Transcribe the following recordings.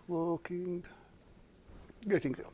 working. Getting there.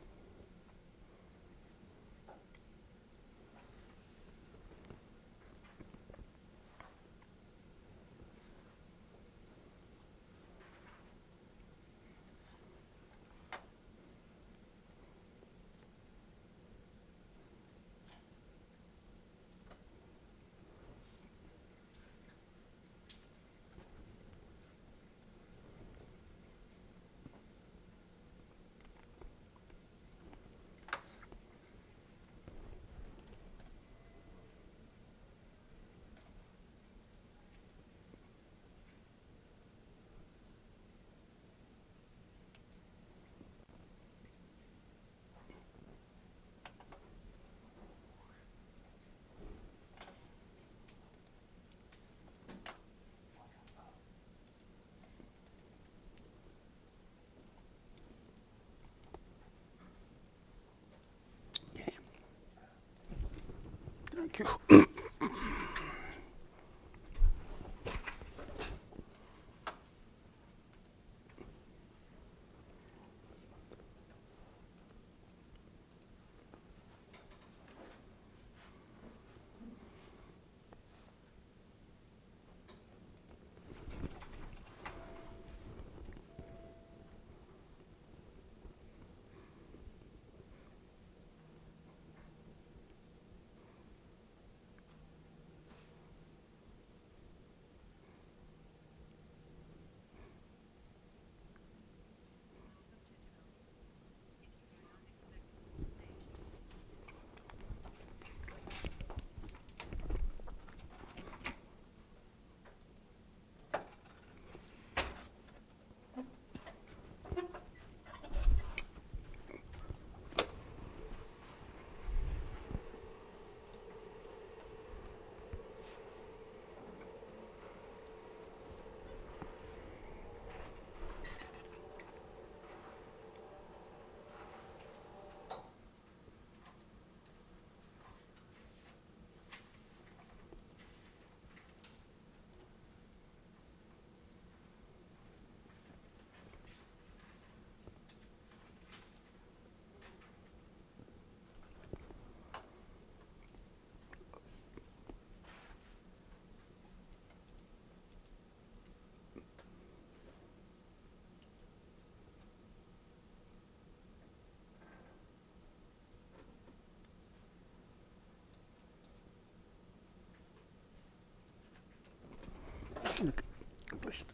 Thank you.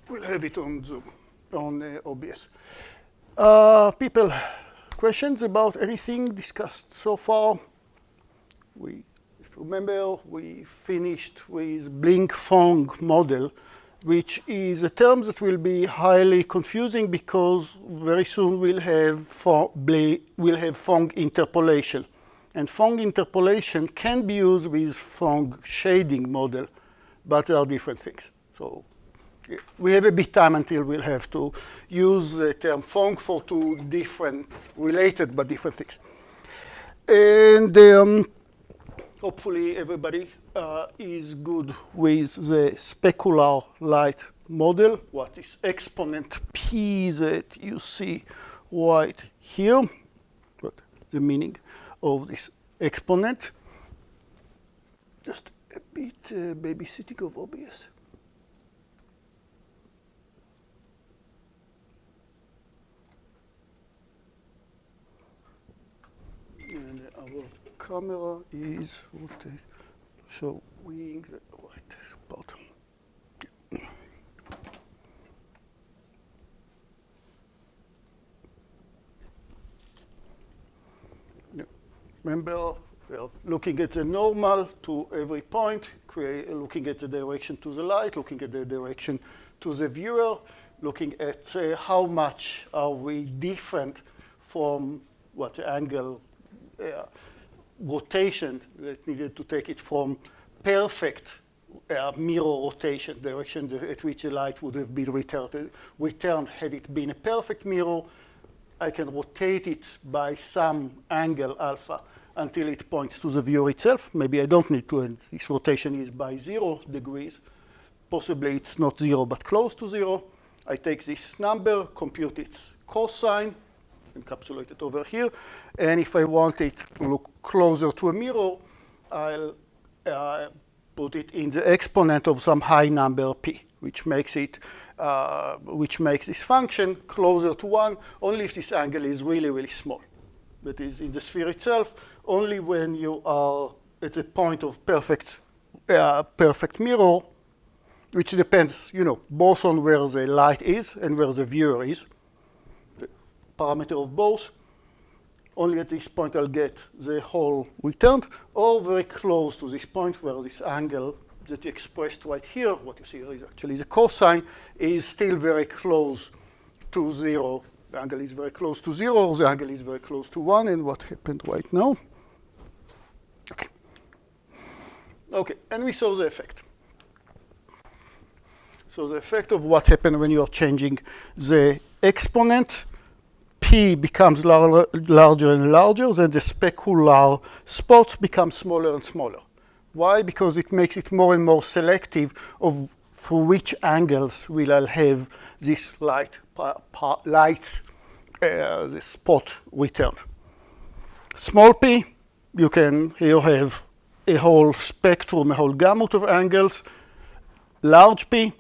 We'll have it on Zoom, on OBS. People, questions about anything discussed so far? If you remember, we finished with Blink-Fong model, which is a term that will be highly confusing because very soon we'll have Fong interpolation. And Fong interpolation can be used with Fong shading model, but there are different things. So yeah, we have a bit time until we'll have to use the term Fong for two different, related but different things. And hopefully everybody is good with the specular light model. What is exponent P that you see right here? What the meaning of this exponent? Just a bit babysitting of OBS. And our camera is showing the right bottom. Yeah. Yeah. Remember, we are looking at the normal to every point, looking at the direction to the light, looking at the direction to the viewer, looking at how much are we different from what angle rotation that needed to take it from perfect mirror rotation, direction at which the light would have been returned had it been a perfect mirror. I can rotate it by some angle alpha until it points to the viewer itself. Maybe I don't need to, and this rotation is by 0 degrees. Possibly it's not 0, but close to 0. I take this number, compute its cosine, encapsulate it over here, and if I want it to look closer to a mirror, I'll put it in the exponent of some high number p, which makes this function closer to 1 only if this angle is really, really small. That is, in the sphere itself, only when you are at the point of perfect mirror, which depends, both on where the light is and where the viewer is, the parameter of both. Only at this point I'll get the whole returned, or very close to this point where this angle that you expressed right here, what you see here is actually the cosine, is still very close to 0. The angle is very close to 0, the angle is very close to 1, and what happened right now? Okay, and we saw the effect. So the effect of what happened when you are changing the exponent, P becomes larger and larger, then the specular spots become smaller and smaller. Why? Because it makes it more and more selective of through which angles will I have this the spot returned. Small p, you can here have a whole spectrum, a whole gamut of angles. Large p,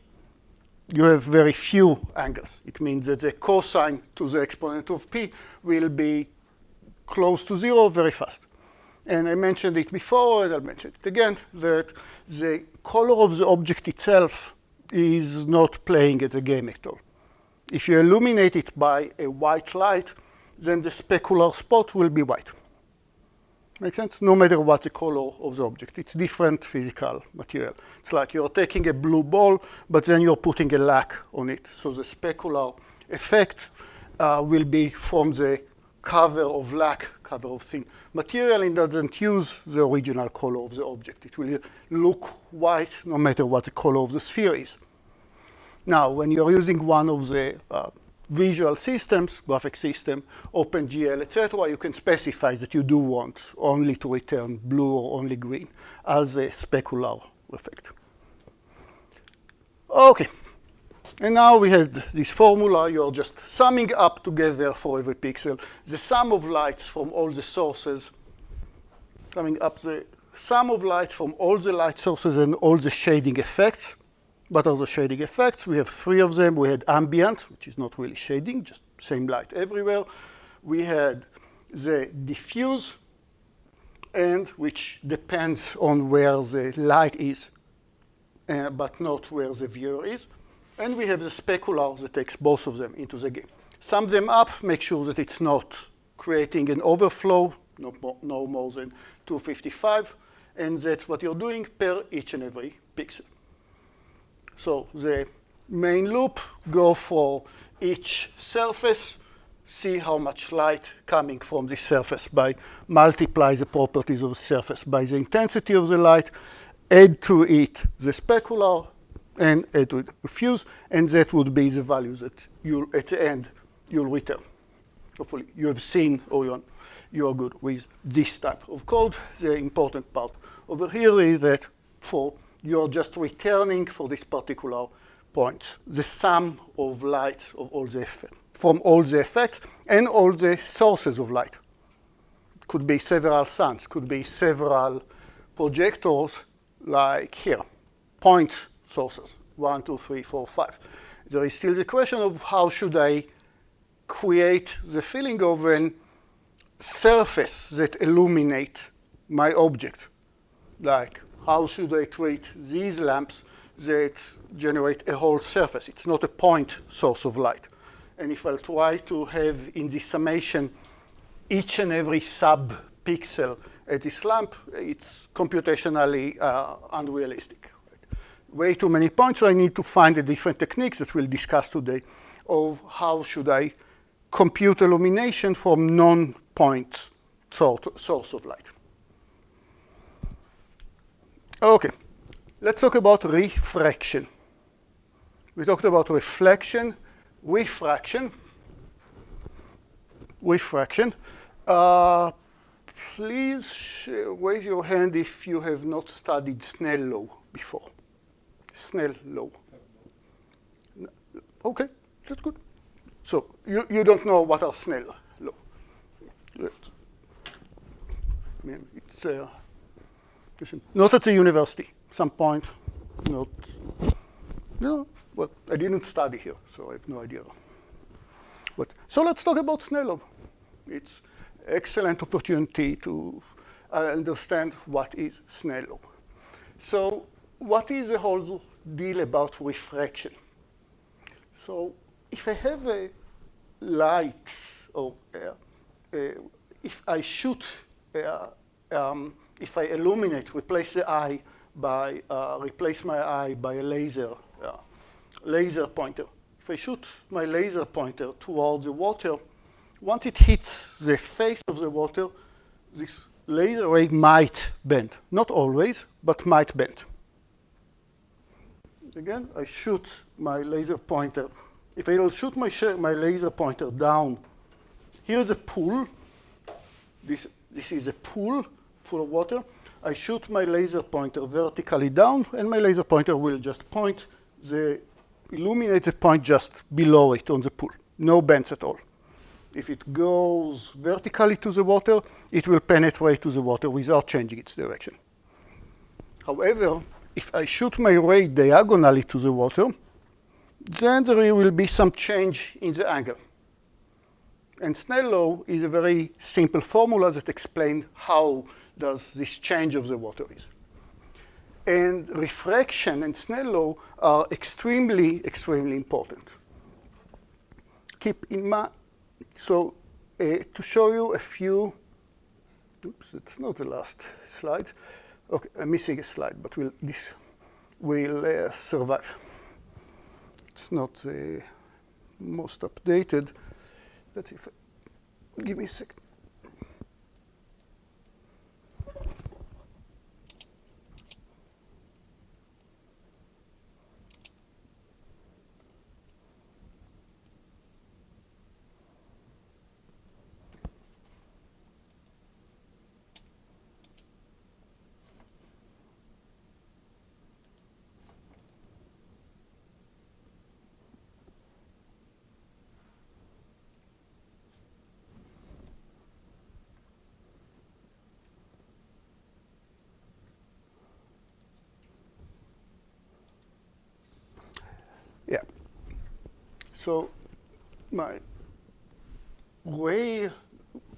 you have very few angles. It means that the cosine to the exponent of p will be close to 0 very fast. And I mentioned it before, and I'll mention it again, that the color of the object itself is not playing at the game at all. If you illuminate it by a white light, then the specular spot will be white. Make sense? No matter what the color of the object. It's different physical material. It's like you're taking a blue ball, but then you're putting a lac on it. So the specular effect will be from the cover of lac, cover of thin material, and doesn't use the original color of the object. It will look white no matter what the color of the sphere is. Now, when you're using one of the visual systems, graphic system, OpenGL, etc., you can specify that you do want only to return blue or only green as a specular effect. Okay. And now we have this formula. You're just summing up together for every pixel the sum of lights from all the sources, summing up the sum of light from all the light sources and all the shading effects. What are the shading effects? We have 3 of them. We had ambient, which is not really shading, just same light everywhere. We had the diffuse, and which depends on where the light is, but not where the viewer is. And we have the specular that takes both of them into the game. Sum them up, make sure that it's not creating an overflow, no more than 255, and that's what you're doing per each and every pixel. So the main loop, go for each surface, see how much light coming from this surface by multiply the properties of the surface by the intensity of the light, add to it the specular, and add to it diffuse, and that would be the values that you'll, at the end, you'll return. Hopefully you have seen or you are good with this type of code. The important part over here is that you're just returning for this particular point the sum of light of all the from all the effects and all the sources of light. Could be several suns, could be several projectors, like here, point sources, 1, 2, 3, 4, 5. There is still the question of how should I create the feeling of a surface that illuminate my object. Like, how should I treat these lamps that generate a whole surface? It's not a point source of light. And if I'll try to have in this summation each and every sub-pixel at this lamp, it's computationally unrealistic. Way too many points, so I need to find the different techniques that we'll discuss today of how should I compute illumination from non-point source of light. Okay, let's talk about refraction. We talked about reflection, refraction. Please raise your hand if you have not studied Snell law before. Snell law. Okay, that's good. So you don't know what are Snell law. It's not at the university. Some point, not. No, well, I didn't study here, so I have no idea. But so let's talk about Snell law. It's excellent opportunity to understand what is Snell law. So what is the whole deal about refraction? So if I have a light, or if I shoot, if I illuminate, replace the eye by replace my eye by a laser pointer. If I shoot my laser pointer towards the water, once it hits the face of the water, this laser ray might bend. Not always, but might bend. Again, I shoot my laser pointer. If I will shoot my laser pointer down, here's a pool. This is a pool full of water. I shoot my laser pointer vertically down, and my laser pointer will just illuminate the point just below it on the pool. No bends at all. If it goes vertically to the water, it will penetrate to the water without changing its direction. However, if I shoot my ray diagonally to the water, then there will be some change in the angle. And Snell law is a very simple formula that explains how does this change of the water is. And refraction and Snell law are extremely, extremely important. Keep in mind, so to show you a few, oops, it's not the last slide. Okay, I'm missing a slide, but this will survive. It's not the most updated. Let's see if give me a second. Yeah. So my ray,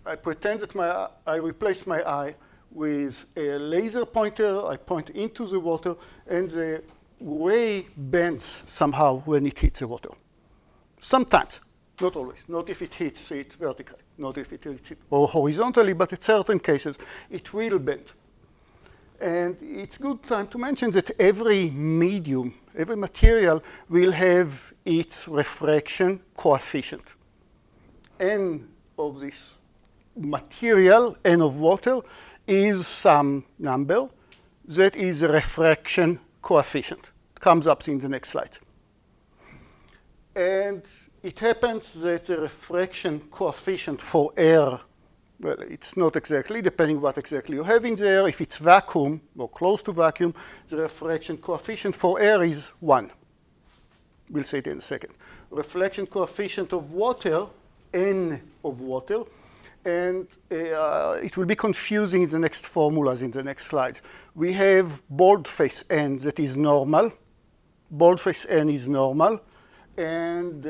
I pretend that I replace my eye with a laser pointer. I point into the water, and the ray bends somehow when it hits the water. Sometimes, not always. Not if it hits it vertically, not if it hits it or horizontally, but in certain cases, it will bend. And it's good time to mention that every medium, every material will have its refraction coefficient. N of this material, N of water, is some number that is a refraction coefficient. It comes up in the next slide. And it happens that the refraction coefficient for air, well, it's not exactly, depending what exactly you have in there. If it's vacuum or close to vacuum, the refraction coefficient for air is 1. We'll say it in a second. Reflection coefficient of water, N of water, and it will be confusing in the next formulas in the next slides. We have boldface N that is normal. Boldface N is normal. And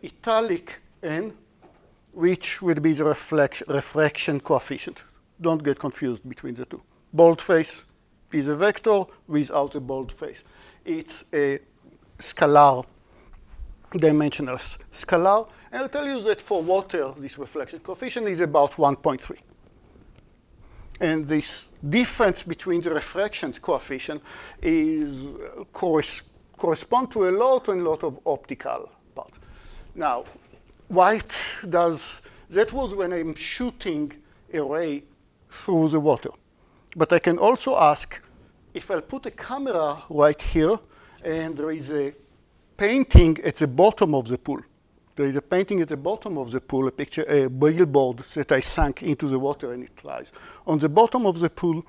italic N, which will be the refraction coefficient. Don't get confused between the two. Boldface is a vector without a boldface. It's a scalar, dimensional scalar. And I'll tell you that for water, this reflection coefficient is about 1.3. And this difference between the refraction coefficient is correspond to a lot of optical parts. Now, that was when I'm shooting a ray through the water. But I can also ask, if I put a camera right here, and there is a painting at the bottom of the pool. There is a painting at the bottom of the pool, a billboard that I sunk into the water and it lies. On the bottom of the pool,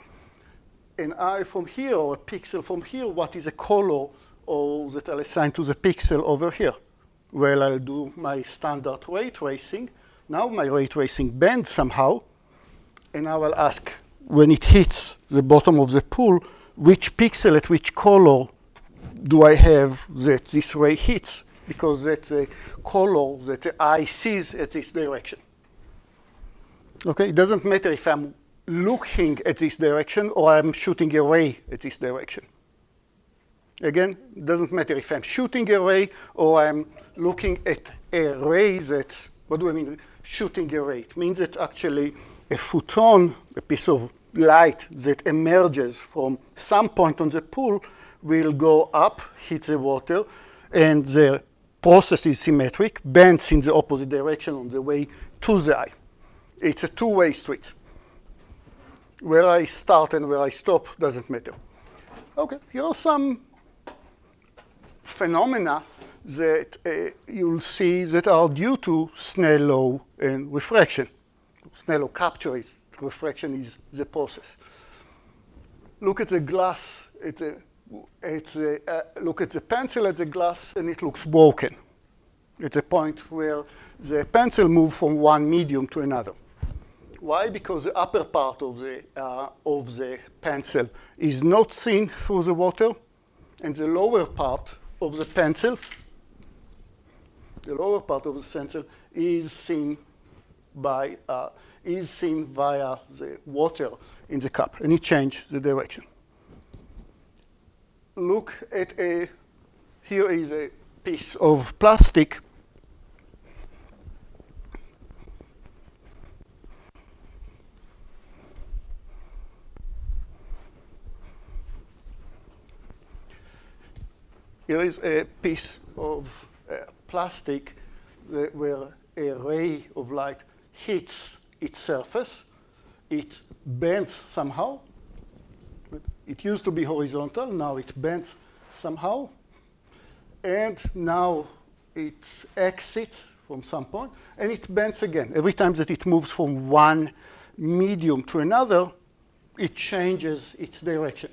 an eye from here or a pixel from here, what is a color or that I'll assign to the pixel over here? Well, I'll do my standard ray tracing. Now my ray tracing bends somehow, and I will ask, when it hits the bottom of the pool, which pixel at which color do I have that this ray hits? Because that's a color that the eye sees at this direction. Okay, it doesn't matter if I'm looking at this direction or I'm shooting a ray at this direction. Again, it doesn't matter if I'm shooting a ray or I'm looking at a ray that, what do I mean, shooting a ray? It means that actually a photon, a piece of light that emerges from some point on the pool will go up, hit the water, and the process is symmetric, bends in the opposite direction on the way to the eye. It's a two-way street. Where I start and where I stop doesn't matter. Okay, here are some phenomena that you'll see that are due to Snell law and refraction. Snell law capture is, refraction is the process. Look at the glass, look at the pencil at the glass, and it looks broken. It's a point where the pencil moves from one medium to another. Why? Because the upper part of the pencil is not seen through the water, and the lower part of the pencil, is seen via the water in the cup, and it changes the direction. Look at here is a piece of plastic. Here is a piece of plastic where a ray of light hits its surface. It bends somehow. It used to be horizontal. Now it bends somehow. And now it exits from some point, and it bends again. Every time that it moves from one medium to another, it changes its direction.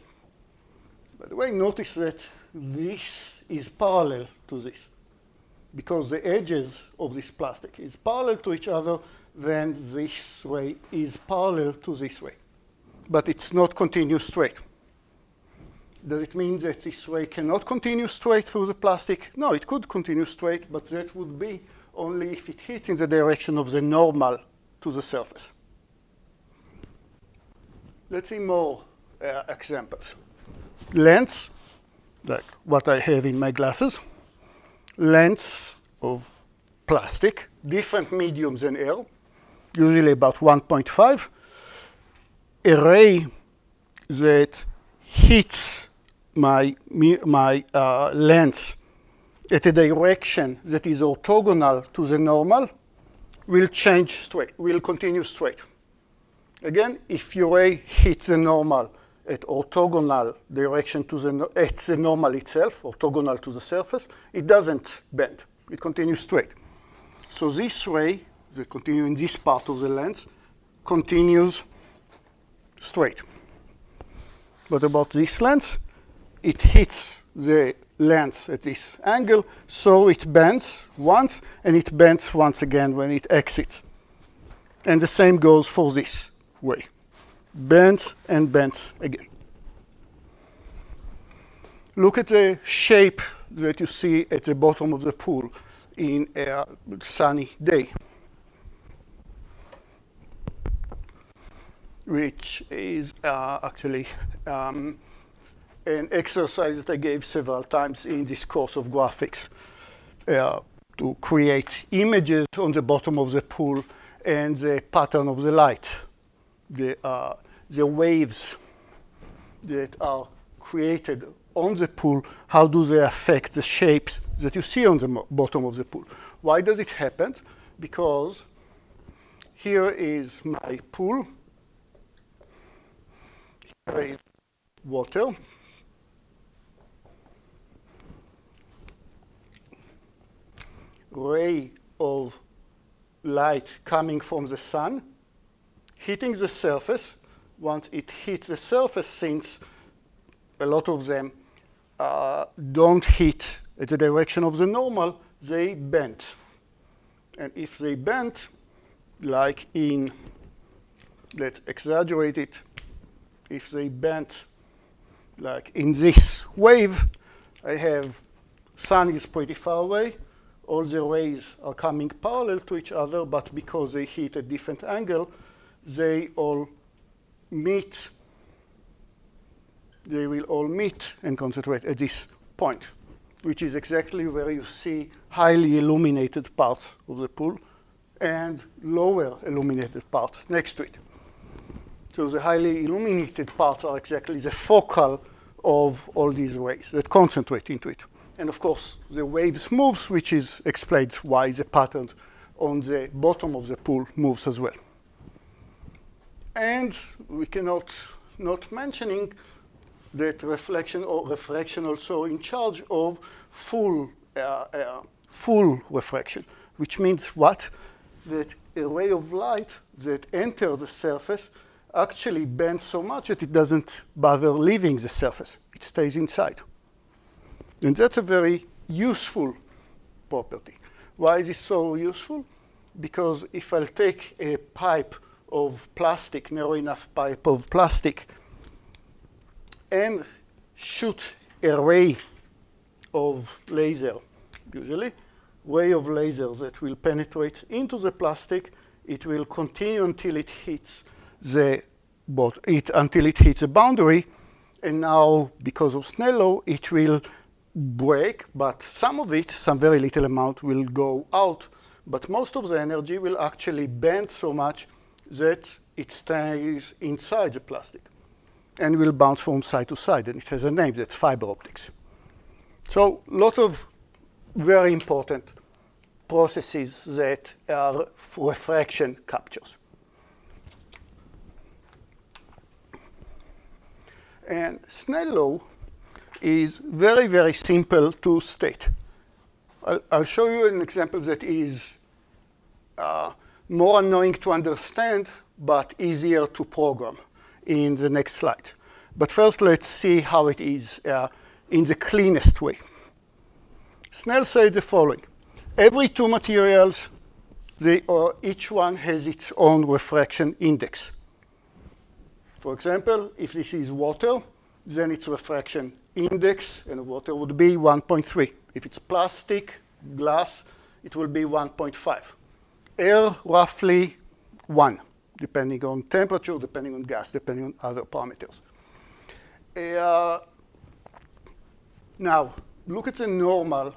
By the way, notice that this is parallel to this. Because the edges of this plastic is parallel to each other, then this ray is parallel to this ray. But it's not continuous straight. Does it mean that this ray cannot continue straight through the plastic? No, it could continue straight, but that would be only if it hits in the direction of the normal to the surface. Let's see more examples. Lens, like what I have in my glasses. Lens of plastic, different mediums than air, usually about 1.5. A ray that hits my lens at a direction that is orthogonal to the normal will change straight, will continue straight. Again, if your ray hits the normal at orthogonal direction to the normal itself, orthogonal to the surface, it doesn't bend. It continues straight. So this ray that continues in this part of the lens continues straight. What about this lens? It hits the lens at this angle, so it bends once, and it bends once again when it exits. And the same goes for this way. Bends and bends again. Look at the shape that you see at the bottom of the pool in a sunny day, which is actually an exercise that I gave several times in this course of graphics to create images on the bottom of the pool and the pattern of the light. The waves that are created on the pool, how do they affect the shapes that you see on the bottom of the pool? Why does it happen? Because here is my pool. Here is water. Ray of light coming from the sun, hitting the surface. Once it hits the surface, since a lot of them don't hit at the direction of the normal, they bend. And if they bend, like in, let's exaggerate it, if they bend like in this wave, I have sun is pretty far away, all the rays are coming parallel to each other, but because they hit a different angle, they all meet, they will all meet and concentrate at this point, which is exactly where you see highly illuminated parts of the pool and lower illuminated parts next to it. So the highly illuminated parts are exactly the focal of all these rays that concentrate into it. And of course, the waves moves, which explains why the pattern on the bottom of the pool moves as well. And we cannot not mentioning that reflection or refraction also in charge of full refraction, which means what? That a ray of light that enters the surface actually bends so much that it doesn't bother leaving the surface. It stays inside. And that's a very useful property. Why is this so useful? Because if I'll take a pipe of plastic, narrow enough pipe of plastic, and shoot a ray of laser, usually, ray of laser that will penetrate into the plastic, it will continue until it hits until it hits a boundary, and now, because of Snell law, it will break, but some of it, some very little amount, will go out, but most of the energy will actually bend so much that it stays inside the plastic and will bounce from side to side, and it has a name, that's fiber optics. So lots of very important processes that are refraction captures. And Snell law is very, very simple to state. I'll show you an example that is more annoying to understand, but easier to program in the next slide. But first, let's see how it is in the cleanest way. Snell said the following. Every two materials, each one has its own refraction index. For example, if this is water, then its refraction index in water would be 1.3. If it's plastic, glass, it will be 1.5. Air, roughly 1, depending on temperature, depending on gas, depending on other parameters. Now, look at the normal,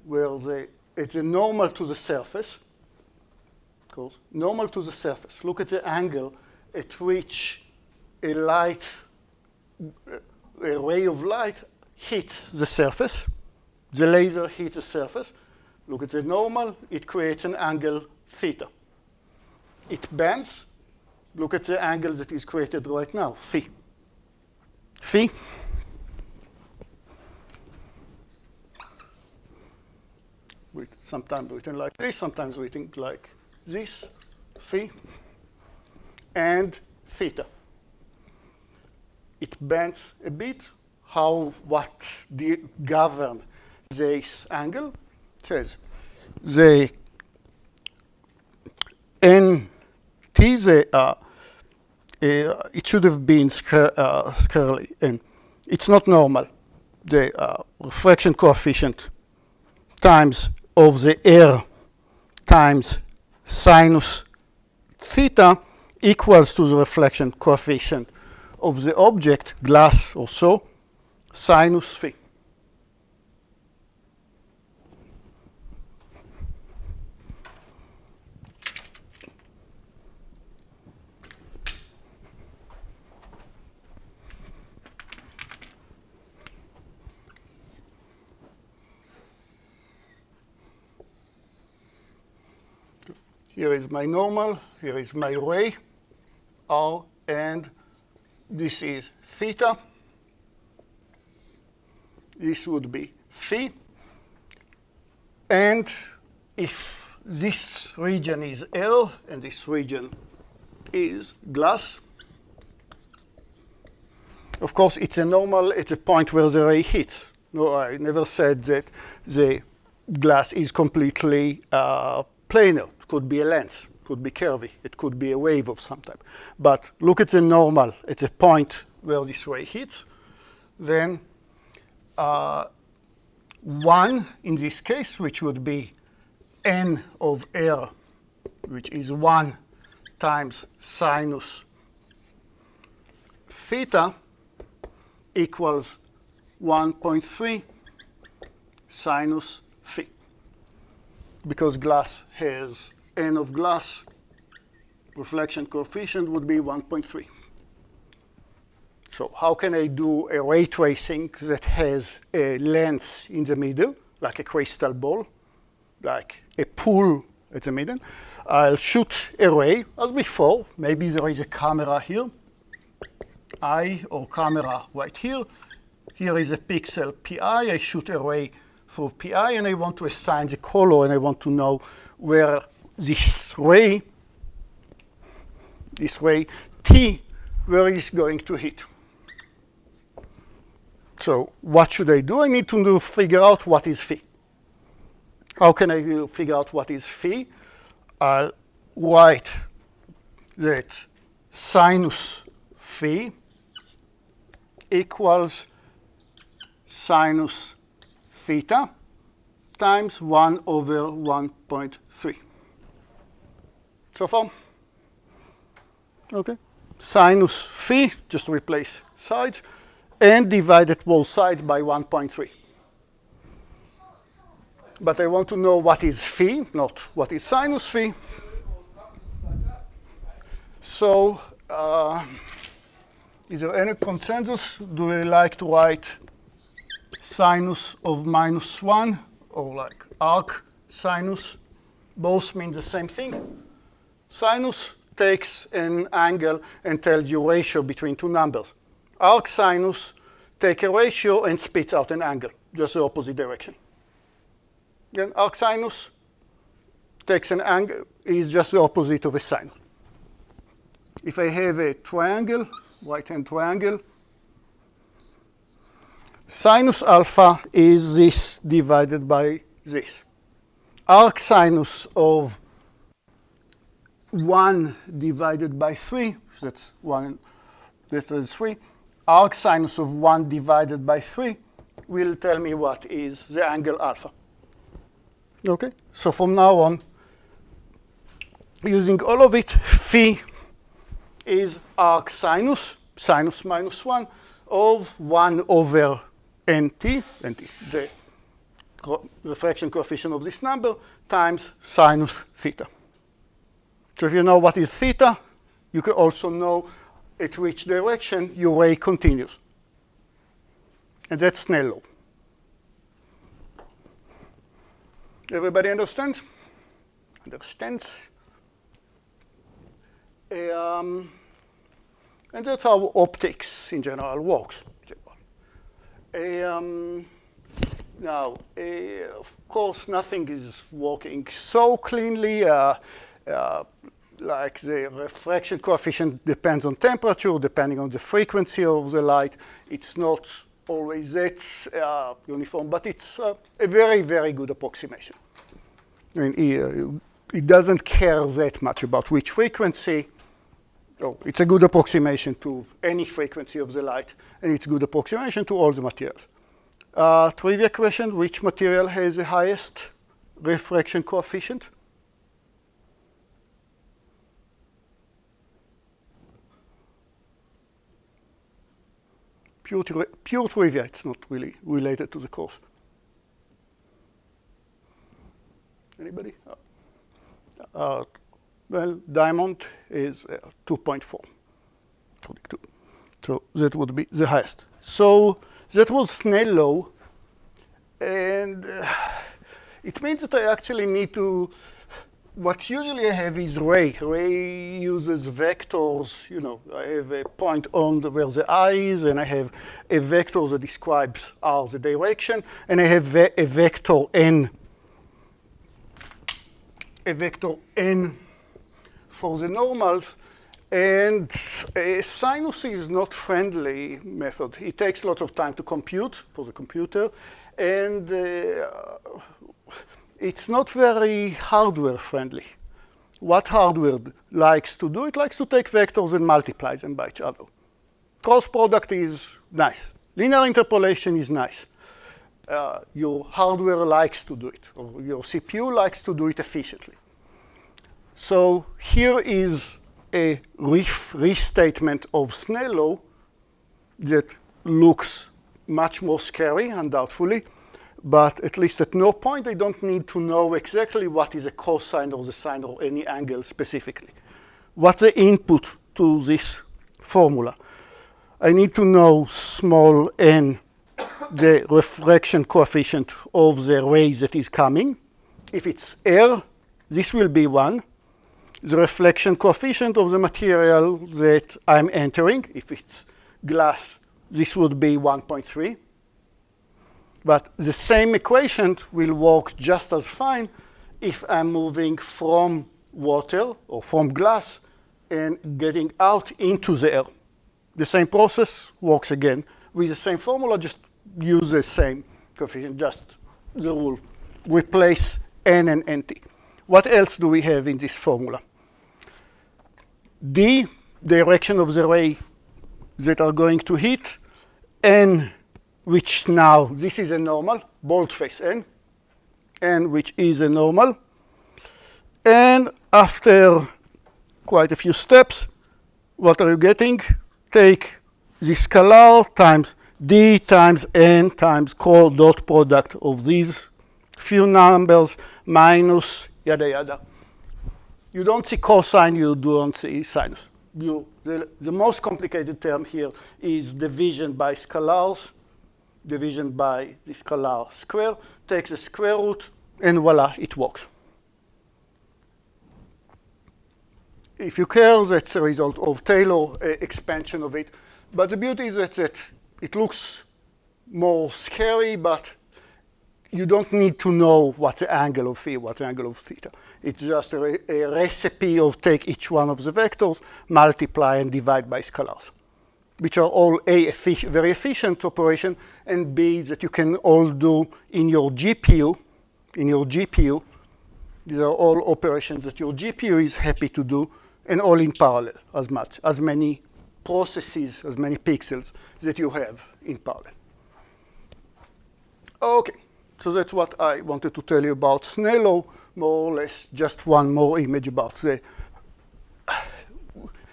where it's a normal to the surface. Of course, normal to the surface. Look at the angle at which a ray of light hits the surface. The laser hits the surface. Look at the normal. It creates an angle theta. It bends. Look at the angle that is created right now, phi. Phi. Sometimes written like this, sometimes written like this, phi, and theta. It bends a bit. What govern this angle? It says the nt, it should have been squarely n. It's not normal. The refraction coefficient times of the air times sinus theta equals to the reflection coefficient of the object, glass or so, sinus phi. Here is my normal, here is my ray, R, and this is theta. This would be phi. And if this region is air and this region is glass, of course, it's a normal, it's a point where the ray hits. No, I never said that the glass is completely planar. It could be a lens, it could be curvy, it could be a wave of some type. But look at the normal, at the point where this ray hits. Then 1 in this case, which would be n of r, which is 1 times sinus theta, equals 1.3 sinus phi. Because glass has n of glass, reflection coefficient would be 1.3. So how can I do a ray tracing that has a lens in the middle, like a crystal ball, like a pool at the middle? I'll shoot a ray, as before. Maybe there is a camera here, eye or camera right here. Here is a pixel pi. I shoot a ray through pi, and I want to assign the color, and I want to know where this ray t, where it's going to hit. So what should I do? I need to figure out what is phi. How can I figure out what is phi? I'll write that sinus phi equals sinus theta times 1 over 1.3. So far? Okay. Sinus phi, just replace sides, and divided both sides by 1.3. But I want to know what is phi, not what is sinus phi. So is there any consensus? Do I like to write sinus of -1 or like arc sinus? Both mean the same thing. Sinus takes an angle and tells you ratio between two numbers. Arc sinus take a ratio and spits out an angle, just the opposite direction. Then arc sinus takes an angle, is just the opposite of a sinus. If I have a triangle, right-hand triangle, sinus alpha is this divided by this. Arc sinus of 1 divided by 3, that's 1, that is 3. Arc sinus of 1 divided by 3 will tell me what is the angle alpha. Okay, so from now on, using all of it, phi is arc sinus, sinus minus 1, of 1 over nt, the refraction coefficient of this number, times sinus theta. So if you know what is theta, you can also know at which direction your ray continues. And that's Snell law. Everybody understand? Understands? And that's how optics in general works. Now, of course, nothing is working so cleanly. Like the refraction coefficient depends on temperature, depending on the frequency of the light. It's not always that uniform, but it's a very, very good approximation. I mean, it doesn't care that much about which frequency. Oh, it's a good approximation to any frequency of the light, and it's a good approximation to all the materials. Trivia question, which material has the highest refraction coefficient? Pure trivia, it's not really related to the course. Anybody? Well, diamond is 2.4. So that would be the highest. So that was Snell law. And it means that I actually need to, what usually I have is ray. Ray uses vectors. You know, I have a point on where the eye is, and I have a vector that describes R, the direction, and I have a vector n. A vector n for the normals, and a sinus is not friendly method. It takes lots of time to compute for the computer, and it's not very hardware friendly. What hardware likes to do? It likes to take vectors and multiply them by each other. Cross product is nice. Linear interpolation is nice. Your hardware likes to do it, or your CPU likes to do it efficiently. So here is a restatement of Snell law that looks much more scary, undoubtedly, but at least at no point I don't need to know exactly what is a cosine or the sine or any angle specifically. What's the input to this formula? I need to know small n, the refraction coefficient of the ray that is coming. If it's air, this will be 1. The reflection coefficient of the material that I'm entering, if it's glass, this would be 1.3. But the same equation will work just as fine if I'm moving from water or from glass and getting out into the air. The same process works again with the same formula, just use the same coefficient, just the rule. Replace n and nt. What else do we have in this formula? D, direction of the ray that are going to hit, n, which now, this is a normal, boldface n, which is a normal. And after quite a few steps, what are you getting? Take the scalar times d times n times dot product of these few numbers minus yada yada. You don't see cosine, you don't see sinus. The most complicated term here is division by scalars, division by the scalar square, takes the square root, and voila, it works. If you care, that's a result of Taylor expansion of it. But the beauty is that it looks more scary, but you don't need to know what's the angle of phi, what's the angle of theta. It's just a recipe of take each one of the vectors, multiply and divide by scalars, which are all A, very efficient operation, and B, that you can all do in your GPU. These are all operations that your GPU is happy to do, and all in parallel, as many processes, as many pixels that you have in parallel. Okay, so that's what I wanted to tell you about Snell law, more or less just one more image about the,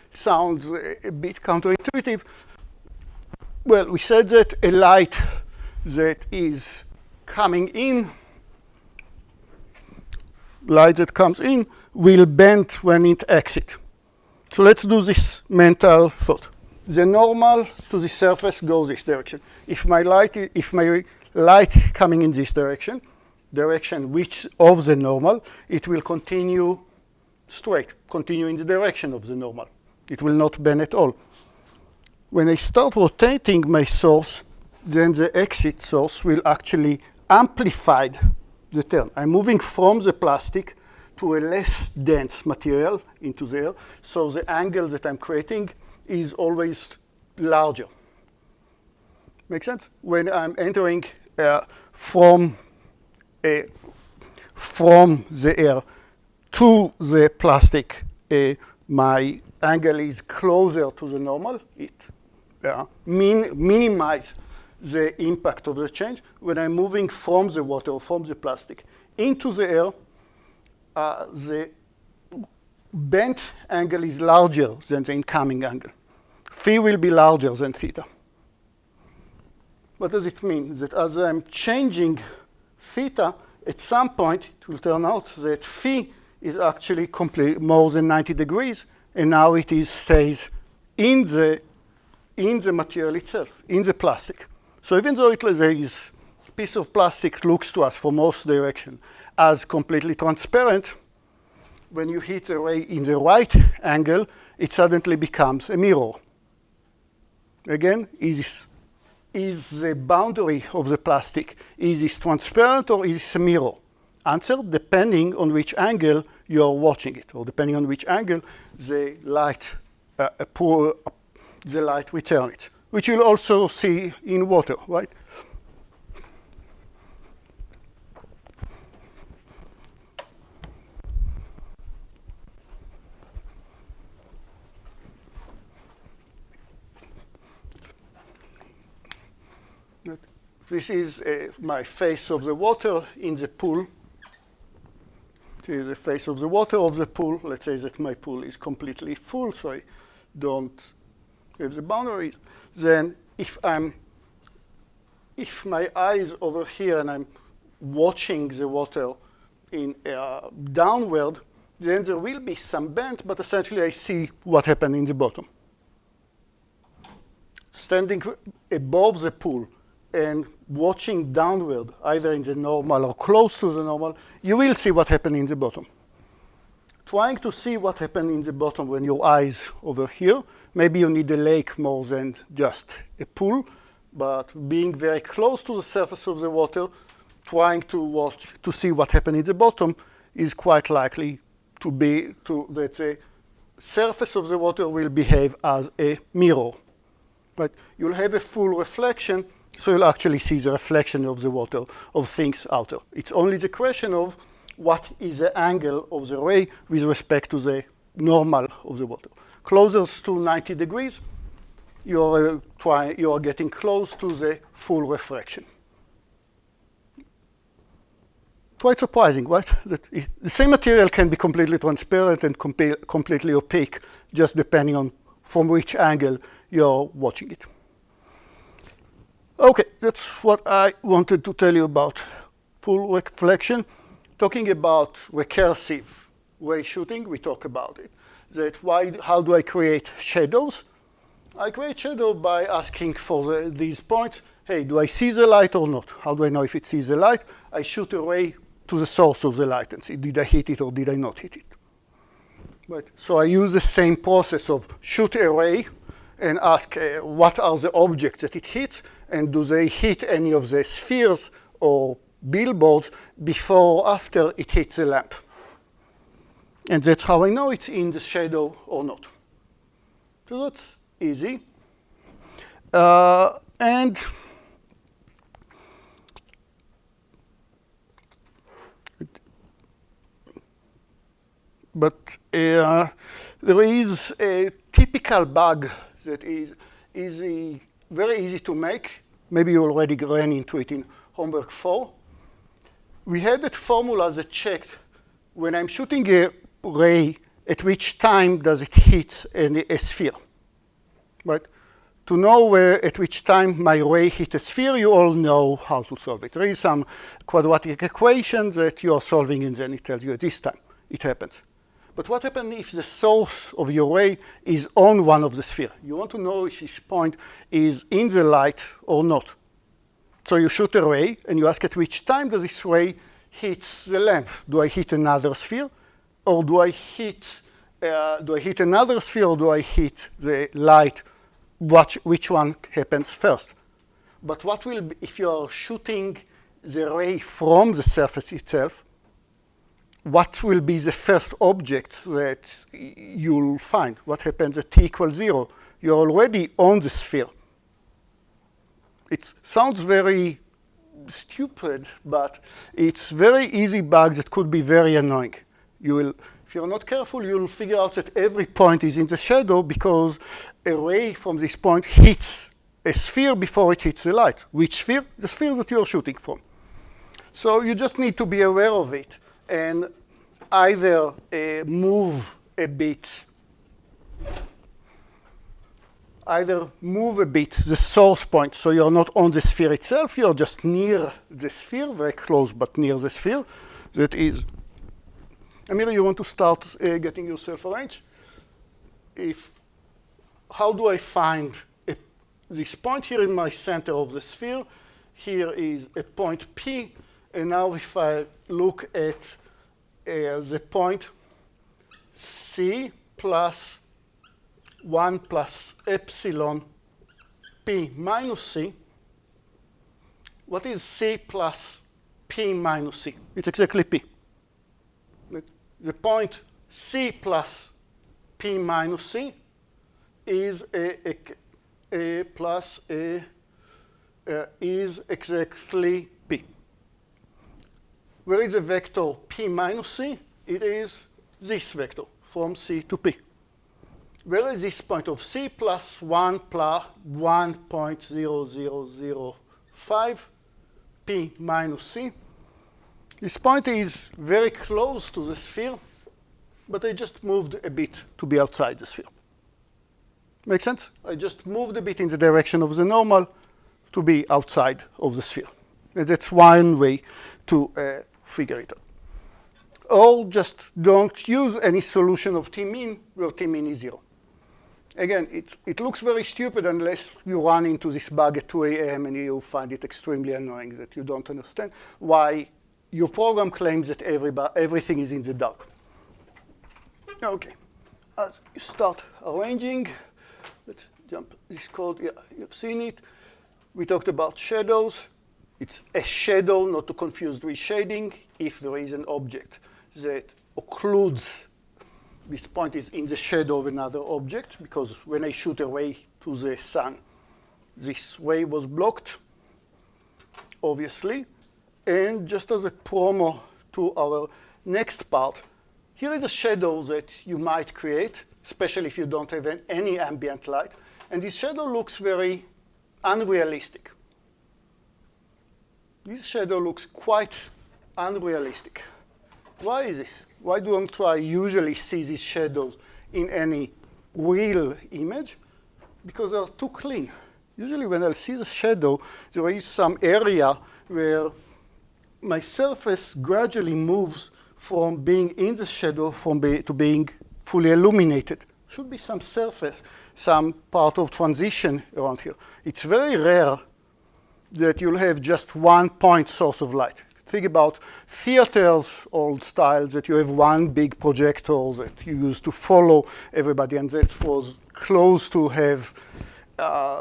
sounds a bit counterintuitive. Well, we said that a light that is coming in, light that comes in will bend when it exits. So let's do this mental thought. The normal to the surface goes this direction. If my light coming in this direction which of the normal, it will continue straight, continue in the direction of the normal. It will not bend at all. When I start rotating my source, then the exit source will actually amplify the turn. I'm moving from the plastic to a less dense material into the air, so the angle that I'm creating is always larger. Make sense? When I'm entering from the air to the plastic, my angle is closer to the normal. It minimizes the impact of the change. When I'm moving from the water, from the plastic, into the air, the bent angle is larger than the incoming angle. Phi will be larger than theta. What does it mean? That as I'm changing theta, at some point, it will turn out that phi is actually more than 90 degrees, and now it stays in the material itself, in the plastic. So even though there is a piece of plastic looks to us from most direction as completely transparent, when you hit a ray in the right angle, it suddenly becomes a mirror. Again, is the boundary of the plastic, is this transparent or is this a mirror? Answer, depending on which angle you're watching it, or depending on which angle the light returns it, which you'll also see in water, right? This is my face of the water in the pool. This is the face of the water of the pool. Let's say that my pool is completely full, so I don't have the boundaries. Then if my eye is over here and I'm watching the water in downward, then there will be some bend, but essentially I see what happened in the bottom. Standing above the pool and watching downward, either in the normal or close to the normal, you will see what happened in the bottom. Trying to see what happened in the bottom when your eyes over here, maybe you need a lake more than just a pool, but being very close to the surface of the water, trying to see what happened in the bottom is quite likely to be, let's say, surface of the water will behave as a mirror. But you'll have a full reflection, so you'll actually see the reflection of the water, of things out there. It's only the question of what is the angle of the ray with respect to the normal of the water. Closer to 90 degrees, you're getting close to the full refraction. Quite surprising, right? That the same material can be completely transparent and completely opaque, just depending on from which angle you're watching it. Okay, that's what I wanted to tell you about full reflection. Talking about recursive ray shooting, we talk about it. How do I create shadows? I create shadow by asking for these points. Hey, do I see the light or not? How do I know if it sees the light? I shoot a ray to the source of the light and see, did I hit it or did I not hit it? Right. So I use the same process of shoot a ray and ask what are the objects that it hits, and do they hit any of the spheres or billboards before or after it hits the lamp. And that's how I know it's in the shadow or not. So that's easy. But there is a typical bug that is very easy to make. Maybe you already ran into it in homework 4. We had that formula that checked when I'm shooting a ray, at which time does it hit a sphere, right? To know at which time my ray hit a sphere, you all know how to solve it. There is some quadratic equation that you are solving, and then it tells you at this time it happens. But what happens if the source of your ray is on one of the spheres? You want to know if this point is in the light or not. So you shoot a ray, and you ask at which time does this ray hit the lamp? Do I hit another sphere? Or do I hit another sphere, or do I hit the light? Which one happens first? But what will be, if you are shooting the ray from the surface itself, what will be the first object that you'll find? What happens at t equals 0? You're already on the sphere. It sounds very stupid, but it's very easy bug that could be very annoying. If you're not careful, you'll figure out that every point is in the shadow because a ray from this point hits a sphere before it hits the light. Which sphere? The sphere that you're shooting from. So you just need to be aware of it and either move a bit the source point, so you're not on the sphere itself, you're just near the sphere, very close but near the sphere. That is, Amir, you want to start getting yourself arranged? How do I find this point here in my center of the sphere? Here is a point P, and now if I look at the point C plus 1 plus epsilon P minus C, what is C plus P minus C? It's exactly P. The point C plus P minus C is is exactly P. Where is the vector P minus C? It is this vector from C to P. Where is this point of C plus 1 plus 1.0005? P minus C. This point is very close to the sphere, but I just moved a bit to be outside the sphere. Make sense? I just moved a bit in the direction of the normal to be outside of the sphere. And that's one way to figure it out. Or just don't use any solution of T-mean where T-mean is 0. Again, it looks very stupid unless you run into this bug at 2 a.m. and you find it extremely annoying that you don't understand why your program claims that everything is in the dark. OK, as you start arranging, let's jump this code. Yeah, you've seen it. We talked about shadows. It's a shadow, not to confuse with shading, if there is an object that occludes. This point is in the shadow of another object, because when I shoot a ray to the sun, this ray was blocked, obviously. And just as a promo to our next part, here is a shadow that you might create, especially if you don't have any ambient light. And this shadow looks very unrealistic. This shadow looks quite unrealistic. Why is this? Why don't I usually see these shadows in any real image? Because they're too clean. Usually when I see the shadow, there is some area where my surface gradually moves from being in the shadow to being fully illuminated. Should be some surface, some part of transition around here. It's very rare that you'll have just one point source of light. Think about theaters, old styles, that you have one big projector that you use to follow everybody, and that was close to have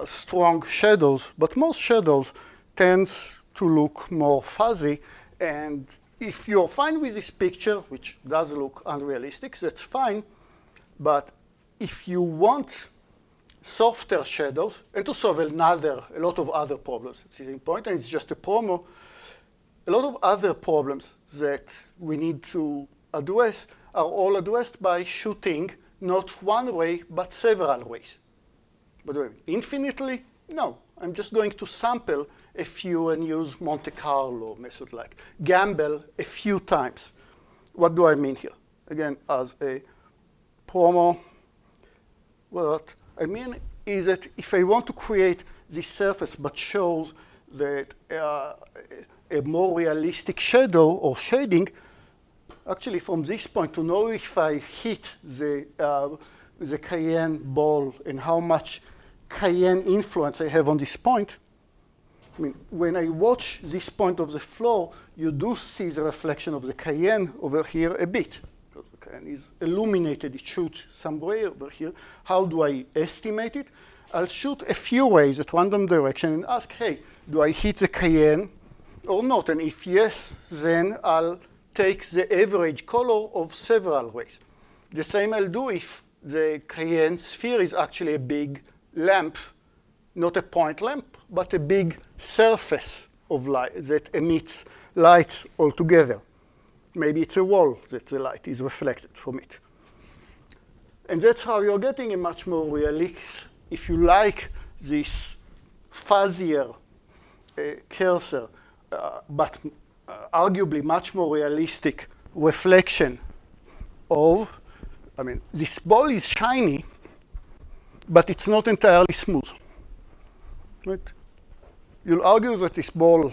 strong shadows. But most shadows tends to look more fuzzy. And if you're fine with this picture, which does look unrealistic, that's fine. But if you want softer shadows, and to solve a lot of other problems, it's important, and it's just a promo, a lot of other problems that we need to address are all addressed by shooting not one ray, but several rays. But infinitely? No. I'm just going to sample a few and use Monte Carlo method, like gamble a few times. What do I mean here? Again, as a promo, what I mean is that if I want to create this surface but shows that a more realistic shadow or shading, actually from this point to know if I hit the cayenne ball and how much cayenne influence I have on this point, I mean, when I watch this point of the floor, you do see the reflection of the cayenne over here a bit. Because the cayenne is illuminated, it shoots some ray over here. How do I estimate it? I'll shoot a few rays at random direction and ask, hey, do I hit the cayenne or not? And if yes, then I'll take the average color of several rays. The same I'll do if the cayenne sphere is actually a big lamp, not a point lamp, but a big surface of light that emits light altogether. Maybe it's a wall that the light is reflected from it. And that's how you're getting a much more realistic, if you like, this fuzzier cursor, but arguably much more realistic reflection of, I mean, this ball is shiny, but it's not entirely smooth. Right? You'll argue that this ball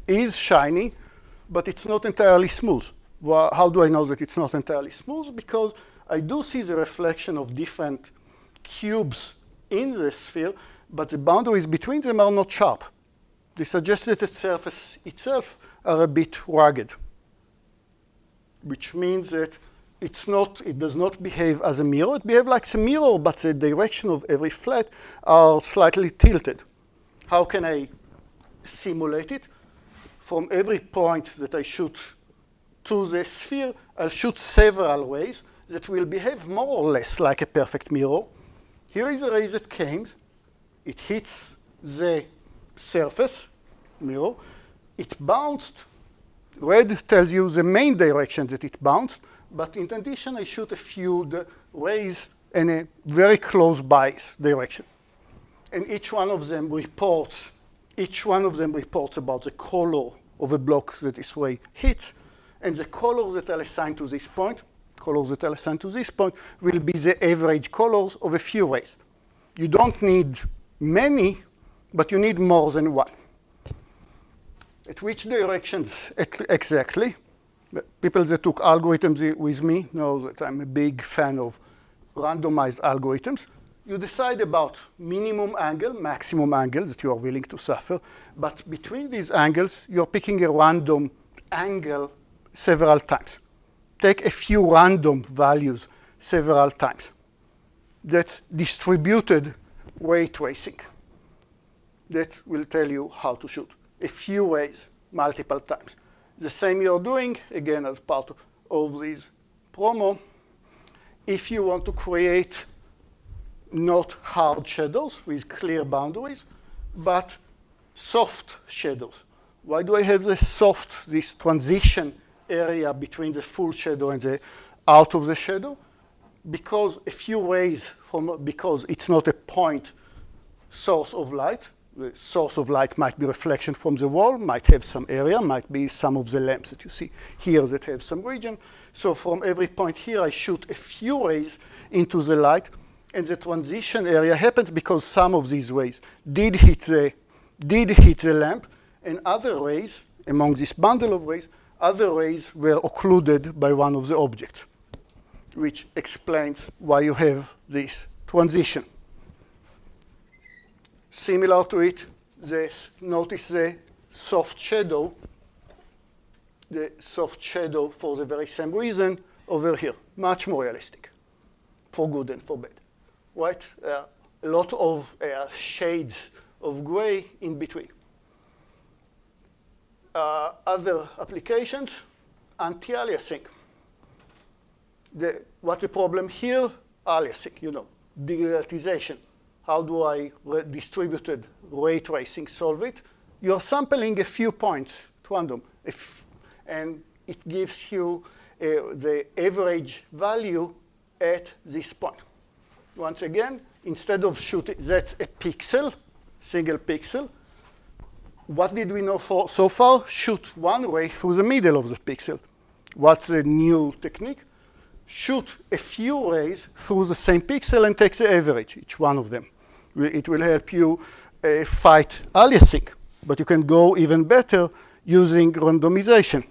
is shiny, but it's not entirely smooth. Well, how do I know that it's not entirely smooth? Because I do see the reflection of different cubes in the sphere, but the boundaries between them are not sharp. This suggests that the surface itself are a bit rugged, which means that it does not behave as a mirror. It behaves like a mirror, but the direction of every flat are slightly tilted. How can I simulate it? From every point that I shoot to the sphere, I'll shoot several rays that will behave more or less like a perfect mirror. Here is a ray that came. It hits the surface mirror. It bounced. Red tells you the main direction that it bounced. But in addition, I shoot a few rays in a very close by direction. And each one of them reports Each one of them reports about the color of a block that this ray hits, and the colors that are assigned to this point, will be the average colors of a few rays. You don't need many, but you need more than one. At which directions exactly? People that took algorithms with me know that I'm a big fan of randomized algorithms. You decide about minimum angle, maximum angle that you are willing to suffer, but between these angles, you're picking a random angle several times. Take a few random values several times. That's distributed ray tracing. That will tell you how to shoot a few rays multiple times. The same you're doing, again, as part of this promo, if you want to create not hard shadows with clear boundaries, but soft shadows. Why do I have this transition area between the full shadow and the out of the shadow? Because a few rays because it's not a point source of light. The source of light might be reflection from the wall, might have some area, might be some of the lamps that you see here that have some region. So from every point here, I shoot a few rays into the light, and the transition area happens because some of these rays did hit the lamp, and other rays, among this bundle of rays, other rays were occluded by one of the objects, which explains why you have this transition. Similar to it, notice the soft shadow for the very same reason over here, much more realistic, for good and for bad, right? A lot of shades of gray in between. Other applications, anti-aliasing. What's the problem here? Aliasing, degradation. How do I distributed ray tracing solve it? You're sampling a few points at random, and it gives you the average value at this point. Once again, instead of shooting, that's a pixel, single pixel. What did we know so far? Shoot one ray through the middle of the pixel. What's the new technique? Shoot a few rays through the same pixel and take the average, each one of them. It will help you fight aliasing, but you can go even better using randomization.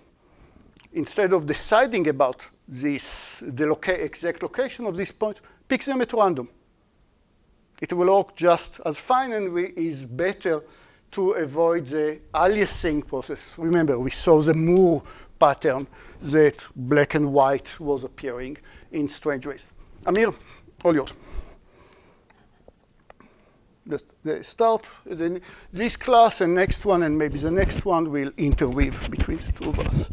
Instead of deciding about the exact location of these points, pick them at random. It will work just as fine, and is better to avoid the aliasing process. Remember, we saw the Moore pattern that black and white was appearing in strange ways. Amir, all yours. The start, then this class and next one, and maybe the next one will interweave between the two of us.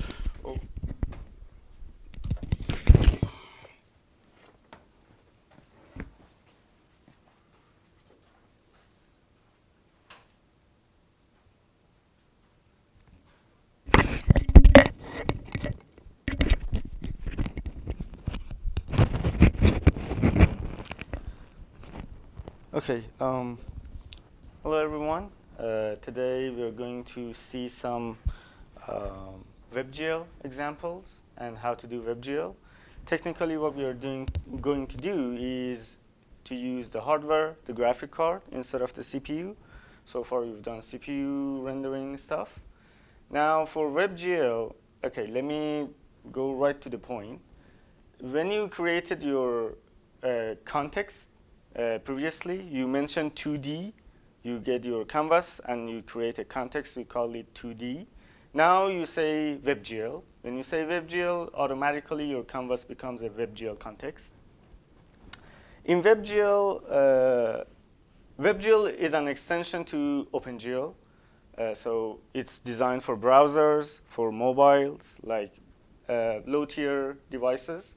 Okay, hello everyone. Today we're going to see some WebGL examples and how to do WebGL. Technically what we are going to do is to use the hardware, the graphic card, instead of the CPU. So far we've done CPU rendering stuff. Now for WebGL, okay, let me go right to the point. When you created your context, previously, you mentioned 2D. You get your canvas and you create a context. We call it 2D. Now you say WebGL. When you say WebGL, automatically your canvas becomes a WebGL context. In WebGL, WebGL is an extension to OpenGL. So it's designed for browsers, for mobiles, like low-tier devices.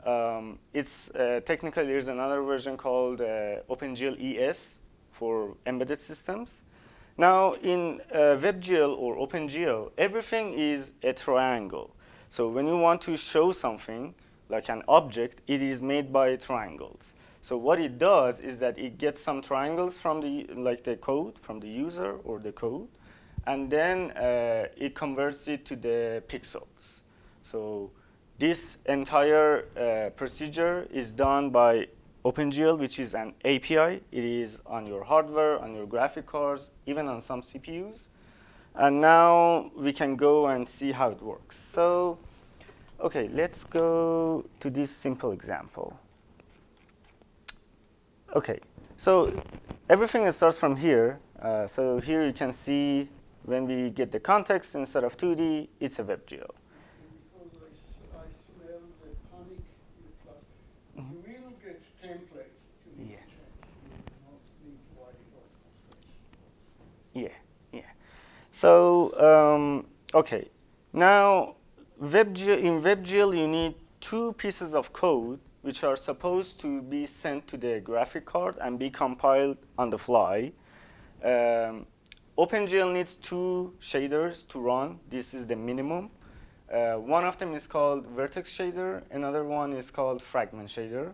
Technically, there's another version called OpenGL ES for embedded systems. Now, in WebGL or OpenGL, everything is a triangle. So when you want to show something, like an object, it is made by triangles. So what it does is that it gets some triangles from the code, from the user or the code, and then it converts it to the pixels. So this entire procedure is done by OpenGL, which is an API. It is on your hardware, on your graphic cards, even on some CPUs. And now we can go and see how it works. So, okay, let's go to this simple example. Okay, so everything starts from here. So here you can see when we get the context, instead of 2D, it's a WebGL. Because I smell the panic in the class. You will get templates you need to change. You do not need to write it out from scratch. Yeah. So, okay, now in WebGL you need two pieces of code which are supposed to be sent to the graphic card and be compiled on the fly. OpenGL needs two shaders to run. This is the minimum. One of them is called vertex shader. Another one is called fragment shader.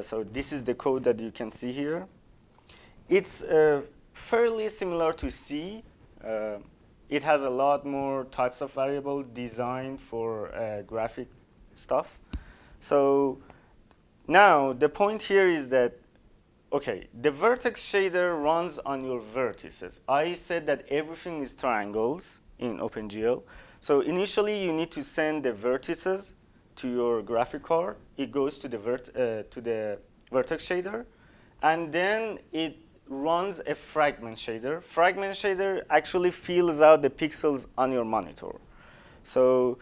So this is the code that you can see here. It's fairly similar to C. It has a lot more types of variable designed for graphic stuff. So now the point here is that, okay, the vertex shader runs on your vertices. I said that everything is triangles in OpenGL. So initially you need to send the vertices to your graphic card. It goes to the vertex shader, and then it runs a fragment shader. Fragment shader actually fills out the pixels on your monitor. So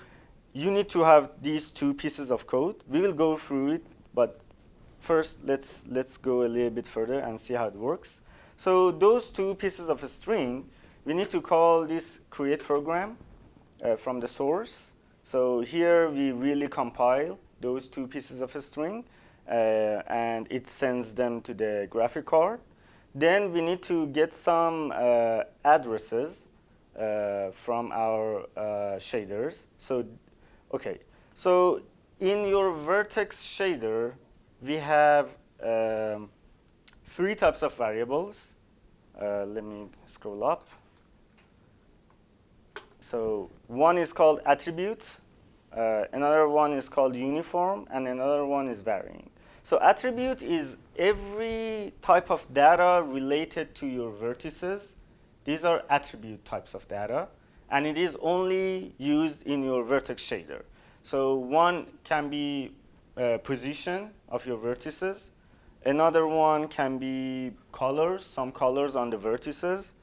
you need to have these two pieces of code. We will go through it, but first let's go a little bit further and see how it works. So those two pieces of a string, we need to call this create program from the source. So here we really compile those two pieces of a string, and it sends them to the graphic card. Then we need to get some addresses from our shaders. So, okay, so in your vertex shader, we have three types of variables. Let me scroll up. So one is called attribute, another one is called uniform, and another one is varying. So attribute is every type of data related to your vertices. These are attribute types of data, and it is only used in your vertex shader. So one can be position of your vertices. Another one can be colors, some colors on the vertices.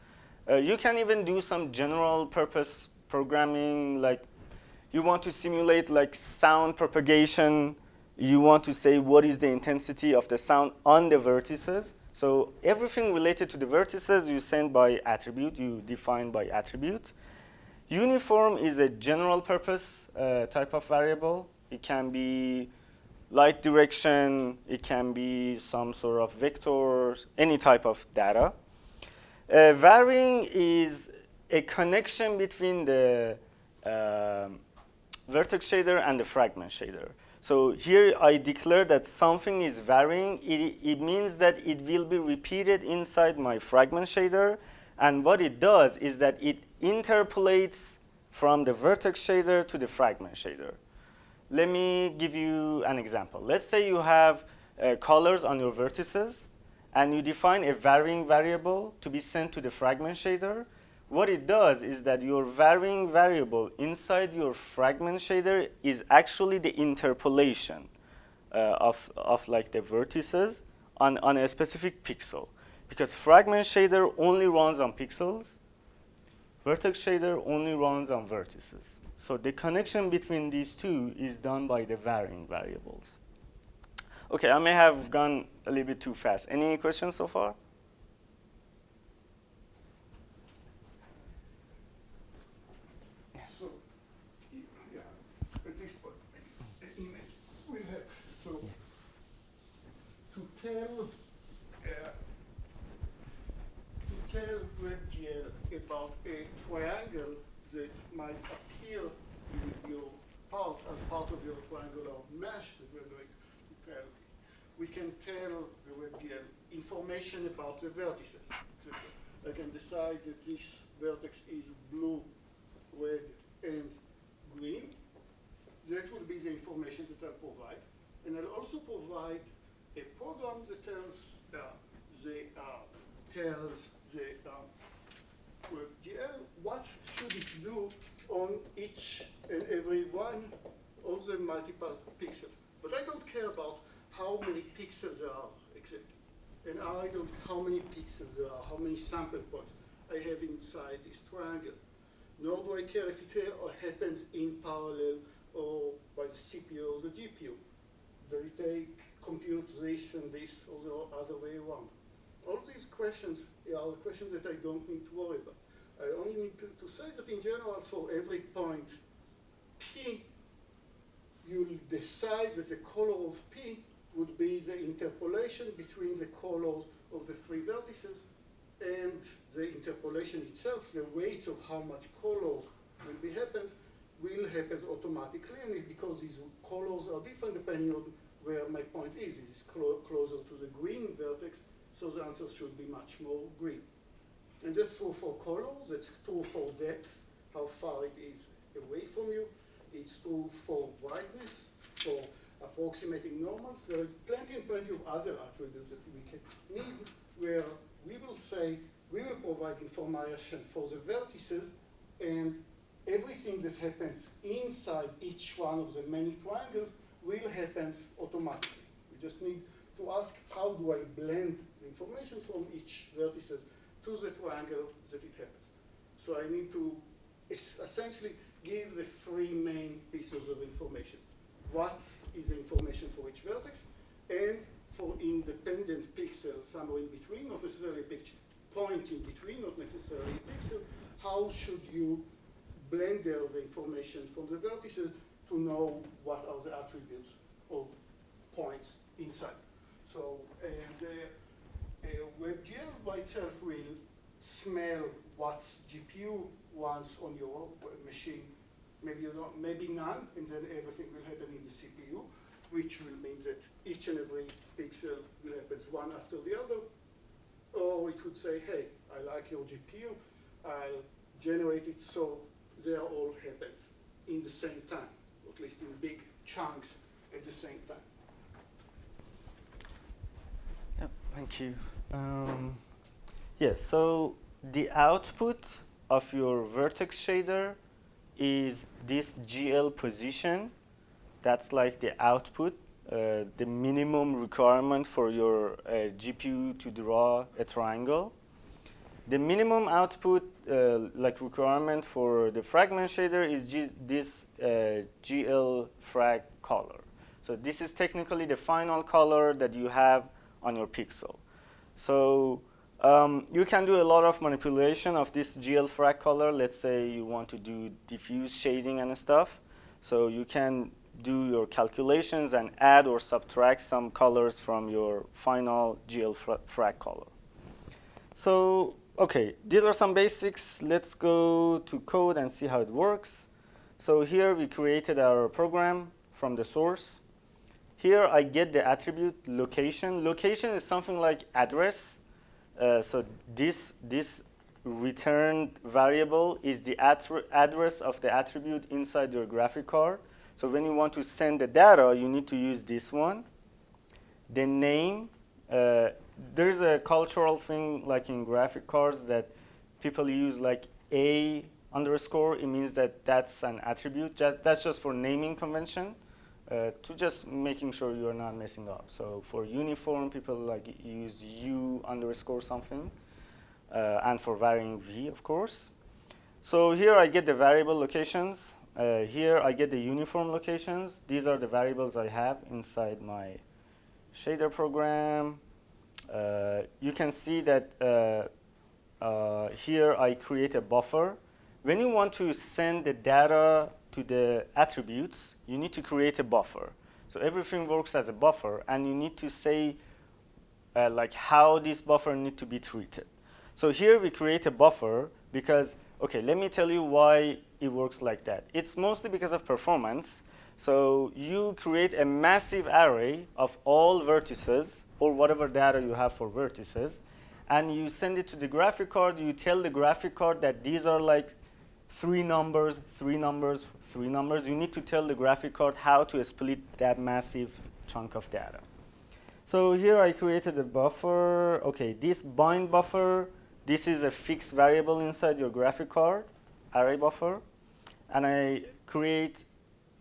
You can even do some general purpose programming, like you want to simulate like sound propagation. You want to say what is the intensity of the sound on the vertices. So everything related to the vertices you send by attribute, you define by attribute. Uniform is a general purpose type of variable. It can be light direction, it can be some sort of vector, any type of data. Varying is a connection between the vertex shader and the fragment shader. So here I declare that something is varying. It means that it will be repeated inside my fragment shader. And what it does is that it interpolates from the vertex shader to the fragment shader. Let me give you an example. Let's say you have colors on your vertices, and you define a varying variable to be sent to the fragment shader. What it does is that your varying variable inside your fragment shader is actually the interpolation of like the vertices on a specific pixel. Because fragment shader only runs on pixels, vertex shader only runs on vertices. So the connection between these two is done by the varying variables. Okay, I may have gone a little bit too fast. Any questions so far? So, yeah, at this point, maybe we'll have, so, to tell WebGL about a triangle that might appear in your parts as part of your triangular mesh that we're going to tell, we can tell the WebGL information about the vertices. I can decide that this vertex is blue, red, and green. That will be the information that I'll provide. And I'll also provide a program that tells the WebGL what should it do on each and every one of the multiple pixels. But I don't care about how many pixels there are exactly. And I don't how many pixels there are, how many sample points I have inside this triangle. Nor do I care if it happens in parallel or by the CPU or the GPU. Does it compute this and this or the other way around? All these questions are questions that I don't need to worry about. I only need to say that in general, for every point P, you'll decide that the color of P would be the interpolation between the colors of the three vertices, and the interpolation itself, the weight of how much colors will happen automatically, and because these colors are different depending on where my point is. It is closer to the green vertex, so the answer should be much more green. And that's true for colors, that's true for depth, how far it is away from you. It's true for brightness, for approximating normals. There is plenty and plenty of other attributes that we can need, where we will say, we will provide information for the vertices, and everything that happens inside each one of the many triangles will happen automatically. We just need to ask, how do I blend the information from each vertices to the triangle that it happens? So I need to essentially give the three main pieces of information. What is the information for each vertex, and for independent pixels somewhere in between, not necessarily a point in between, not necessarily a pixel, how should you blend the information from the vertices to know what are the attributes of points inside. So, and WebGL by itself will smell what GPU wants on your machine. Maybe you don't, maybe none, and then everything will happen in the CPU, which will mean that each and every pixel will happen one after the other. Or we could say, hey, I like your GPU, I'll generate it so they all happens in the same time, or at least in big chunks at the same time. Yep, thank you. Yes, so the output of your vertex shader is this GL position. That's like the output, the minimum requirement for your GPU to draw a triangle. The minimum output like requirement for the fragment shader is this GL frag color. So this is technically the final color that you have on your pixel. So you can do a lot of manipulation of this GL frag color. Let's say you want to do diffuse shading and stuff. So you can do your calculations and add or subtract some colors from your final GL frag color. So, okay, these are some basics. Let's go to code and see how it works. So here we created our program from the source. Here I get the attribute location. Location is something like address. So this returned variable is the address of the attribute inside your graphic card. So when you want to send the data, you need to use this one. The name, there's a cultural thing like in graphic cards that people use like A underscore. It means that that's an attribute. That's just for naming convention. To just making sure you're not messing up. So for uniform, people like use U underscore something, and for varying V, of course. So here I get the variable locations. Here I get the uniform locations. These are the variables I have inside my shader program. You can see that here I create a buffer. When you want to send the data to the attributes, you need to create a buffer. So everything works as a buffer, and you need to say like how this buffer need to be treated. So here we create a buffer because, okay, let me tell you why it works like that. It's mostly because of performance. So you create a massive array of all vertices or whatever data you have for vertices, and you send it to the graphic card. You tell the graphic card that these are like 3 numbers, 3 numbers, 3 numbers. You need to tell the graphic card how to split that massive chunk of data. So here I created a buffer. Okay, this bind buffer, this is a fixed variable inside your graphic card, array buffer. And I create,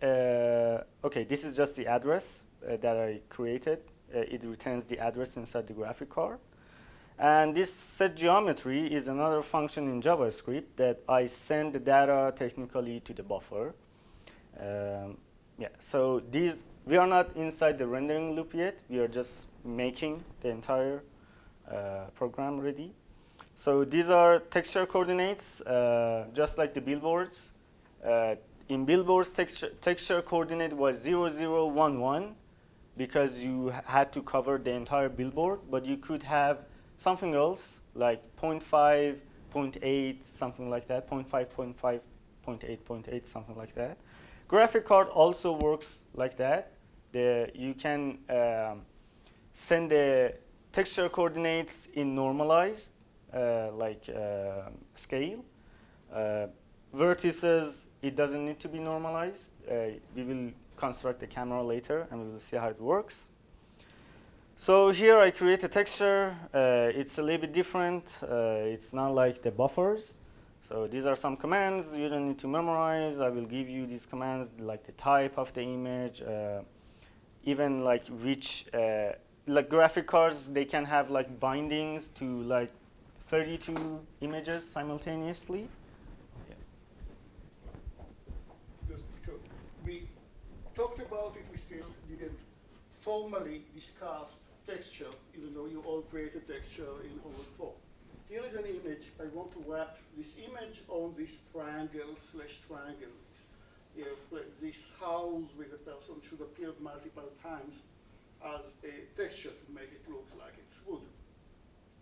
okay, this is just the address that I created. It returns the address inside the graphic card. And this setGeometry is another function in JavaScript that I send the data technically to the buffer. Yeah, so these, we are not inside the rendering loop yet. We are just making the entire program ready. So these are texture coordinates, just like the billboards. In billboards, texture coordinate was 0011 because you had to cover the entire billboard, but you could have something else like 0.5, 0.8, something like that, 0.5, 0.5, 0.8, 0.8, something like that. Graphic card also works like that. You can send the texture coordinates in normalized scale. Vertices, it doesn't need to be normalized. We will construct the camera later and we will see how it works. So here I create a texture. It's a little bit different. It's not like the buffers. So these are some commands you don't need to memorize. I will give you these commands like the type of the image, even like which, like graphic cards, they can have like bindings to like 32 images simultaneously. Just because we talked about it, we still didn't formally discuss texture, even though you all created texture in whole form. Here is an image. I want to wrap this image on this triangle/triangle. This house with a person should appear multiple times as a texture to make it look like it's wood.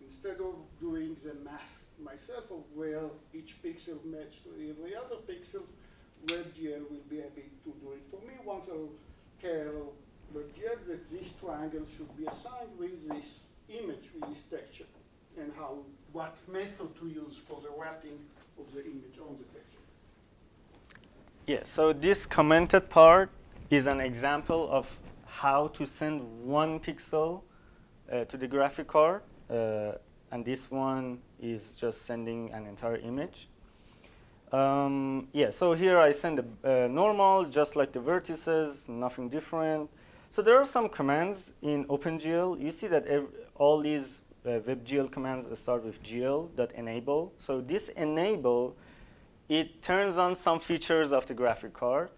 Instead of doing the math myself of where each pixel matches to every other pixel, WebGL will be able to do it for me. Once I'll tell WebGL that this triangle should be assigned with this image, with this texture, and what method to use for the wrapping of the image on the texture. Yeah, so this commented part is an example of how to send one pixel to the graphic card. And this one is just sending an entire image. Yeah, so here I send a normal, just like the vertices, nothing different. So there are some commands in OpenGL. You see that all these WebGL commands start with gl.enable. So this enable, it turns on some features of the graphic card.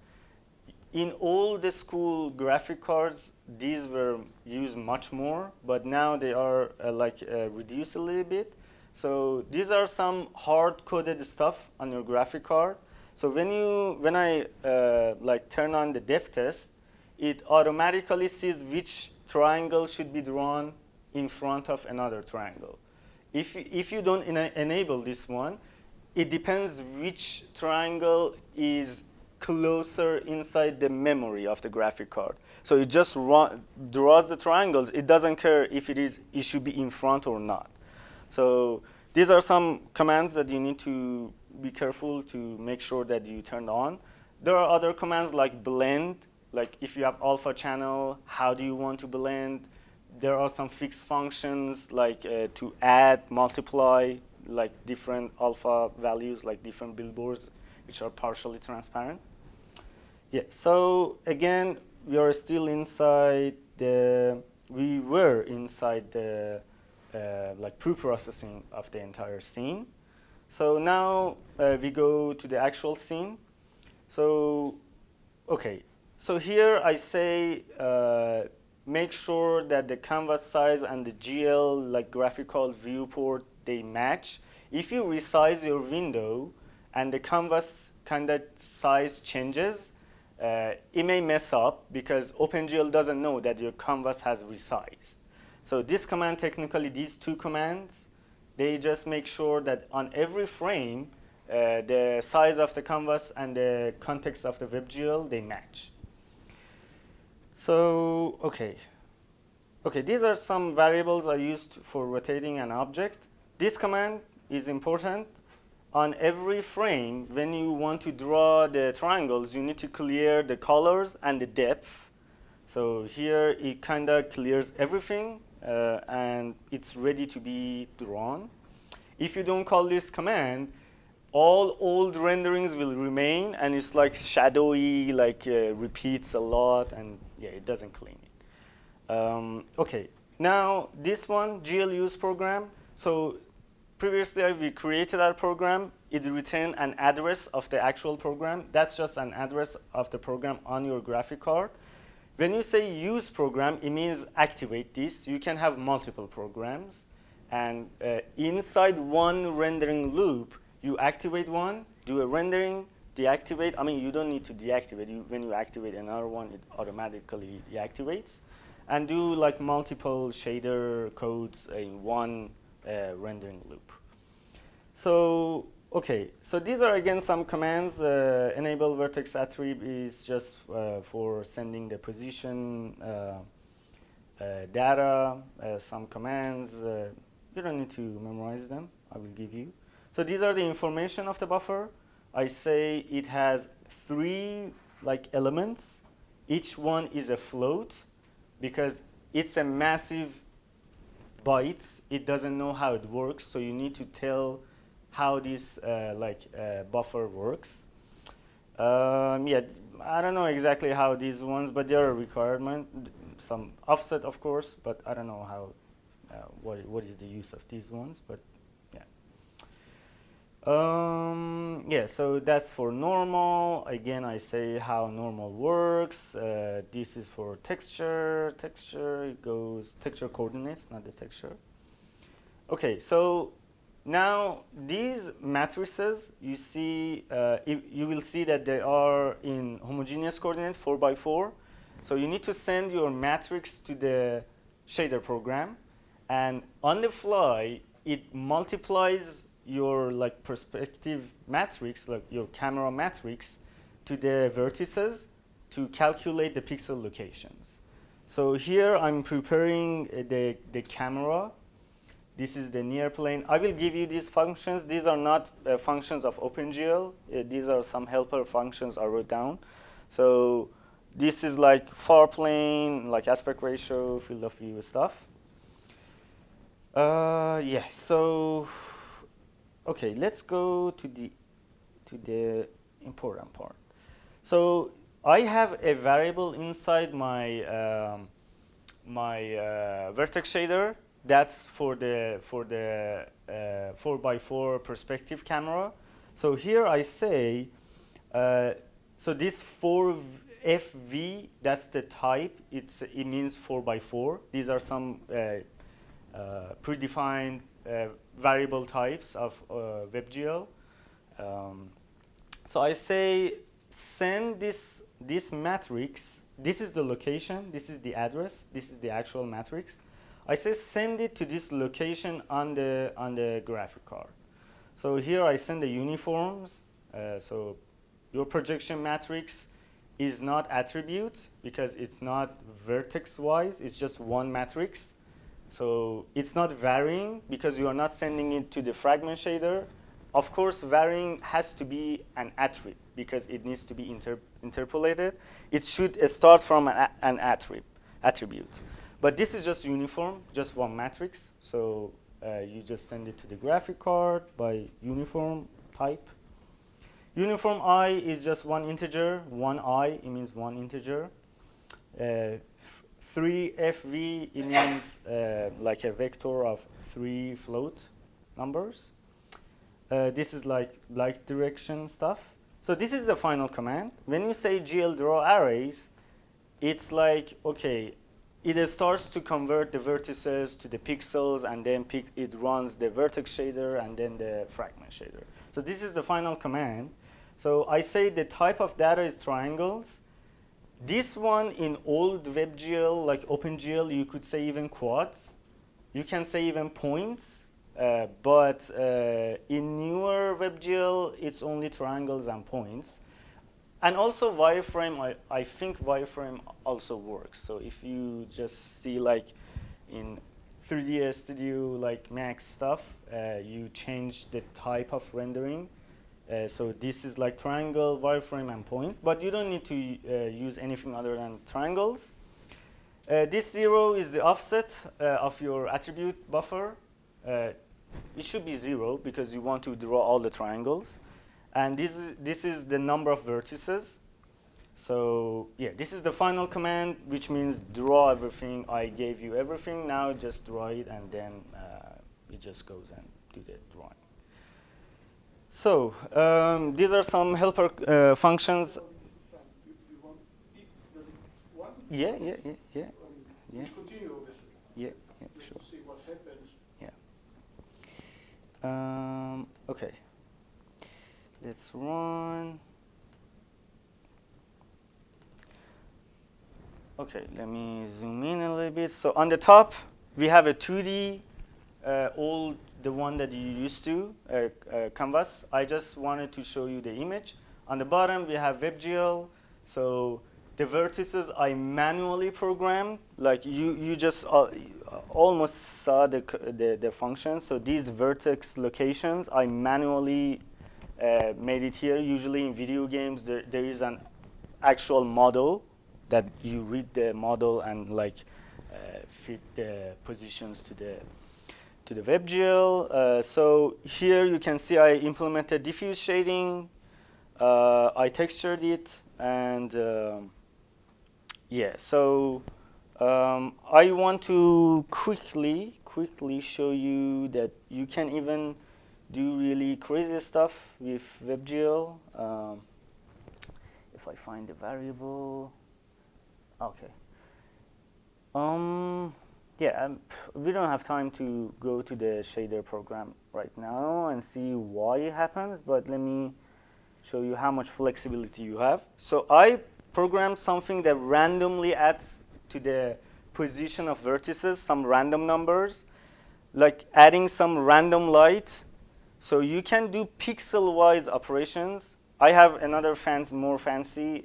In all the school graphic cards, these were used much more, but now they are reduced a little bit. So these are some hard-coded stuff on your graphic card. So when I turn on the depth test, it automatically sees which triangle should be drawn in front of another triangle. If you don't enable this one, it depends which triangle is closer inside the memory of the graphic card. So it just draws the triangles. It doesn't care if it should be in front or not. So these are some commands that you need to be careful to make sure that you turn on. There are other commands like blend, like if you have alpha channel, how do you want to blend? There are some fixed functions like to add, multiply, like different alpha values, like different billboards, which are partially transparent. Yeah, so again, we are still inside we were inside the pre-processing of the entire scene. So now we go to the actual scene. So, okay, so here I say make sure that the canvas size and the GL, like graphical viewport, they match. If you resize your window and the canvas kind of size changes, it may mess up because OpenGL doesn't know that your canvas has resized. So this command, technically these two commands, they just make sure that on every frame, the size of the canvas and the context of the WebGL, they match. So, okay, these are some variables I used for rotating an object. This command is important. On every frame, when you want to draw the triangles, you need to clear the colors and the depth. So here it kind of clears everything and it's ready to be drawn. If you don't call this command, all old renderings will remain and it's like shadowy, like repeats a lot, and yeah, it doesn't clean it. Okay, now this one, GL use program. So previously we created our program. It returned an address of the actual program. That's just an address of the program on your graphic card. When you say use program, it means activate this. You can have multiple programs. And inside one rendering loop, you activate one, do a rendering, deactivate. I mean, you don't need to deactivate. When you activate another one, it automatically deactivates. And do like multiple shader codes in one rendering loop. So, okay, so these are again some commands. Enable vertex attrib is just for sending the position data. Some commands, you don't need to memorize them. I will give you. So these are the information of the buffer. I say it has 3 like elements. Each one is a float because it's a massive bytes. It doesn't know how it works, so you need to tell how this buffer works. Yeah, I don't know exactly how these ones, but they're a requirement. Some offset, of course, but I don't know how. What is the use of these ones? But yeah. Yeah, so that's for normal. Again, I say how normal works. This is for texture. Texture, it goes texture coordinates, not the texture. Okay, so now these matrices, you see, you will see that they are in homogeneous coordinate 4x4. So you need to send your matrix to the shader program, and on the fly, it multiplies your like perspective matrix, like your camera matrix, to the vertices to calculate the pixel locations. So here I'm preparing the camera. This is the near plane. I will give you these functions. These are not functions of OpenGL. These are some helper functions I wrote down. So this is like far plane, like aspect ratio, field of view stuff. Yeah, so okay, let's go to the important part. So I have a variable inside my vertex shader. That's for the 4x4 perspective camera. So here I say, so this 4FV, that's the type. It means 4x4. These are some predefined variable types of WebGL. So I say send this matrix. This is the location. This is the address. This is the actual matrix. I say send it to this location on the graphic card. So here I send the uniforms. So your projection matrix is not attribute because it's not vertex wise. It's just one matrix. So it's not varying because you are not sending it to the fragment shader. Of course, varying has to be an attribute because it needs to be interpolated. It should start from an attribute. But this is just uniform, just one matrix. So you just send it to the graphic card by uniform type. Uniform I is just one integer. One I, it means one integer. 3FV, it means like a vector of 3 float numbers. This is like direction stuff. So this is the final command. When you say GL draw arrays, it's like, okay, it starts to convert the vertices to the pixels, and then it runs the vertex shader and then the fragment shader. So this is the final command. So I say the type of data is triangles. This one in old WebGL, like OpenGL, you could say even quads. You can say even points. But in newer WebGL, it's only triangles and points. And also wireframe, I think wireframe also works. So if you just see like in 3D Studio, like Max stuff, you change the type of rendering. So this is like triangle, wireframe, and point, but you don't need to use anything other than triangles. This 0 is the offset of your attribute buffer. It should be 0 because you want to draw all the triangles. And this is the number of vertices. So yeah, this is the final command, which means draw everything. I gave you everything. Now just draw it, and then it just goes and do the drawing. So these are some helper functions. Yeah. We continue, obviously. Yeah, Just sure. to see what happens. Yeah. Okay. Let's run. Okay, let me zoom in a little bit. So on the top, we have a 2D, old, the one that you used to, canvas. I just wanted to show you the image. On the bottom, we have WebGL. So the vertices I manually programmed, like you just almost saw the function. So these vertex locations, I manually made it here. Usually in video games, there is an actual model that you read the model and like fit the positions to the WebGL. So here you can see I implemented diffuse shading. I textured it, and yeah. So I want to quickly show you that you can even do really crazy stuff with WebGL. If I find the variable. Okay. Yeah, we don't have time to go to the shader program right now and see why it happens, but let me show you how much flexibility you have. So I programmed something that randomly adds to the position of vertices some random numbers, like adding some random light. So you can do pixel-wise operations. I have another more fancy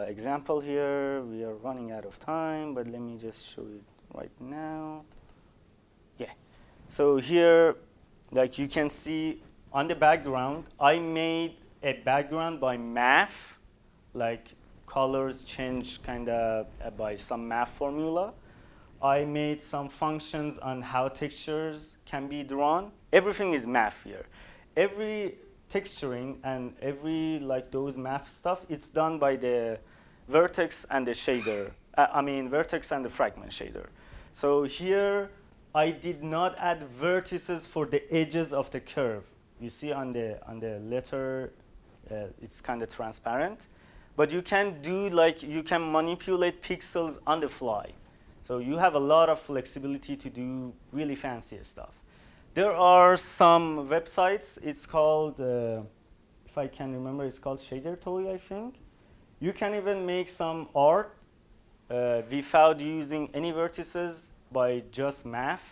example here. We are running out of time, but let me just show it right now. Yeah. So here, like you can see on the background, I made a background by math, like colors change kind of by some math formula. I made some functions on how textures can be drawn. Everything is math here. Every texturing and every like those math stuff, it's done by the vertex and the shader. Vertex and the fragment shader. So here, I did not add vertices for the edges of the curve. You see on the letter, it's kind of transparent. But you can do you can manipulate pixels on the fly. So you have a lot of flexibility to do really fancy stuff. There are some websites. It's called, if I can remember, it's called Shader Toy, I think. You can even make some art without using any vertices by just math.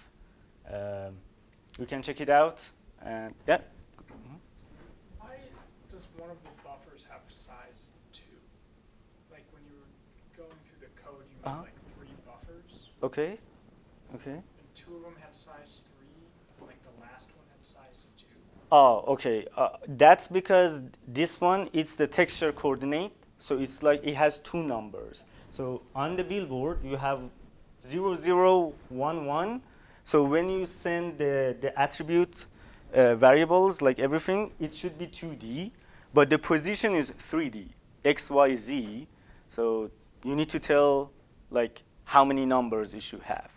You can check it out. And yeah. Why does one of the buffers have size 2? Like when you were going through the code, you made like 3 buffers. Okay. And 2 of them have size 3, like the last one had size 2. Oh, okay. That's because this one, it's the texture coordinate. So it's like it has 2 numbers. So on the billboard, you have 0011. So when you send the attribute variables, like everything, it should be 2D. But the position is 3D, X, Y, Z. So you need to tell like how many numbers it should have.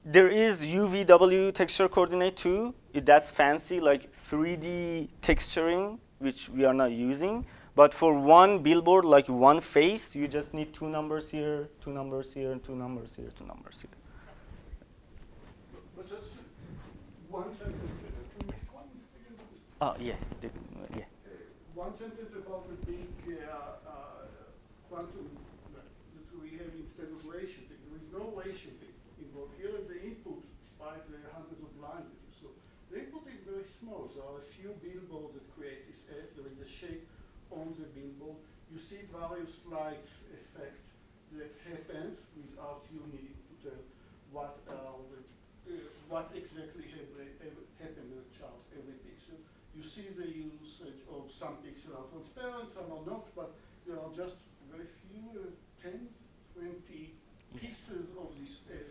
There is UVW texture coordinate too. That's fancy, like 3D texturing, which we are not using. But for one billboard, like one face, you just need 2 numbers here, 2 numbers here, 2 numbers here, 2 numbers here. But just one sentence. Can you make one again? Oh, yeah. Yeah. One sentence about the big quantum that we have instead of ray shooting. There is no ray shooting involved. Here is the input, despite the hundreds of lines that you saw. The input is very small. So there are a few billboards that create this. There is a shape see various lights effect that happens without you needing to tell what exactly happened in the chart every pixel. You see the usage of some pixels are transparent, some are not, but there are just very few, tens, 20 pieces of this F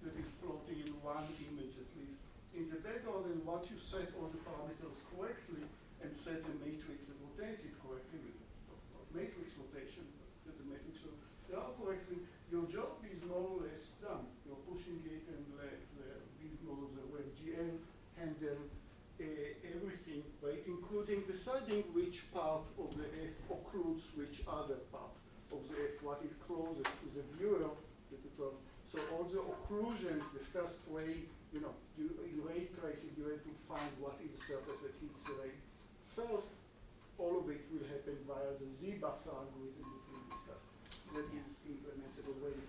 that is floating in one image at least. In the background, and once you set all the parameters correctly and set the matrix that rotates it correctly, with not matrix rotation, but the matrix so they are correctly, your job is more or less done. You're pushing it and let these models, the WebGL, handle everything, right, including deciding which part of the F occludes which other part of the F, what is closest to the viewer. So all the occlusion, the first way, you ray tracing, you have to find what is the surface that hits the ray first. All of it will happen via the Z buffer algorithm that we discussed. That is implemented already.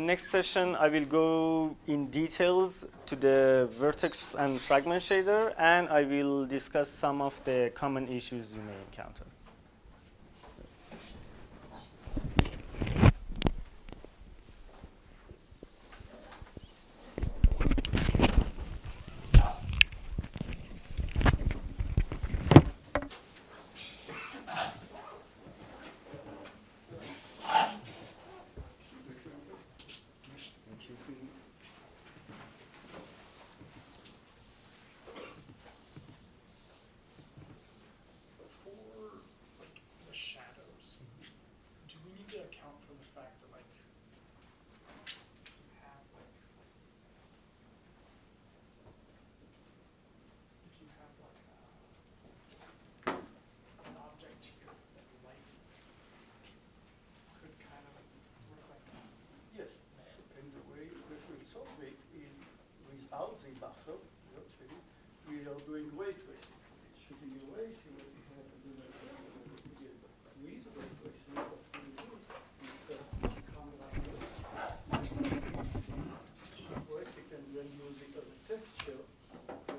Next session, I will go in details to the vertex and fragment shader, and I will discuss some of the common issues you may encounter. Without the buffer, actually, we are doing ray tracing. It's shooting away, see what it happens in the with ray tracing, what we do is just come around correctly and then use it as a texture to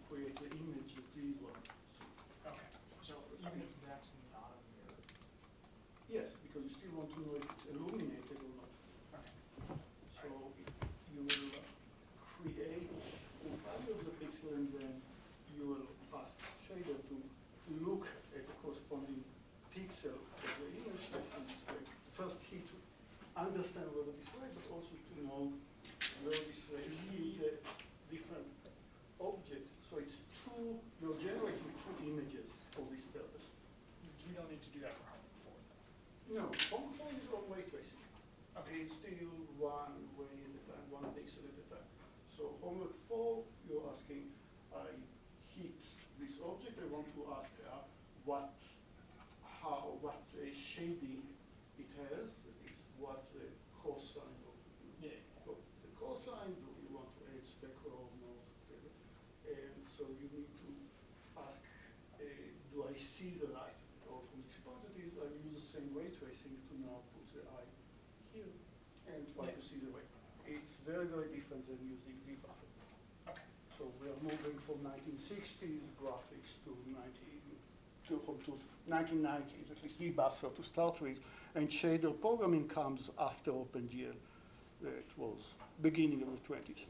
create the image that these ones see. Okay. So even if that's not a mirror? Yes, because you still want to know if it's illuminated or not. Okay. So you will create the value of the pixel, and then you will ask shader to look at the corresponding pixel of the image that's on display. First key to understand where the display, but also to know where this ray is a different object. So it's two, you're generating two images for this purpose. We don't need to do that for Harmony 4 though. No, Harmony 4 is all ray tracing. Okay. It's still one way at a time, one pixel at a time. So homework 4, you're asking, I hit this object, I want to ask what shading it has, that is what the cosine of the cosine, do you want to add speckle or not, whatever. And so you need to ask, do I see the light? Or from this point of view, I will use the same ray tracing to now put the eye here and try to see the ray. It's very, very different than using Z buffer. Okay. So we are moving from 1960s graphics to 1990s, at least Z buffer to start with, and shader programming comes after OpenGL. That was beginning of the 20s.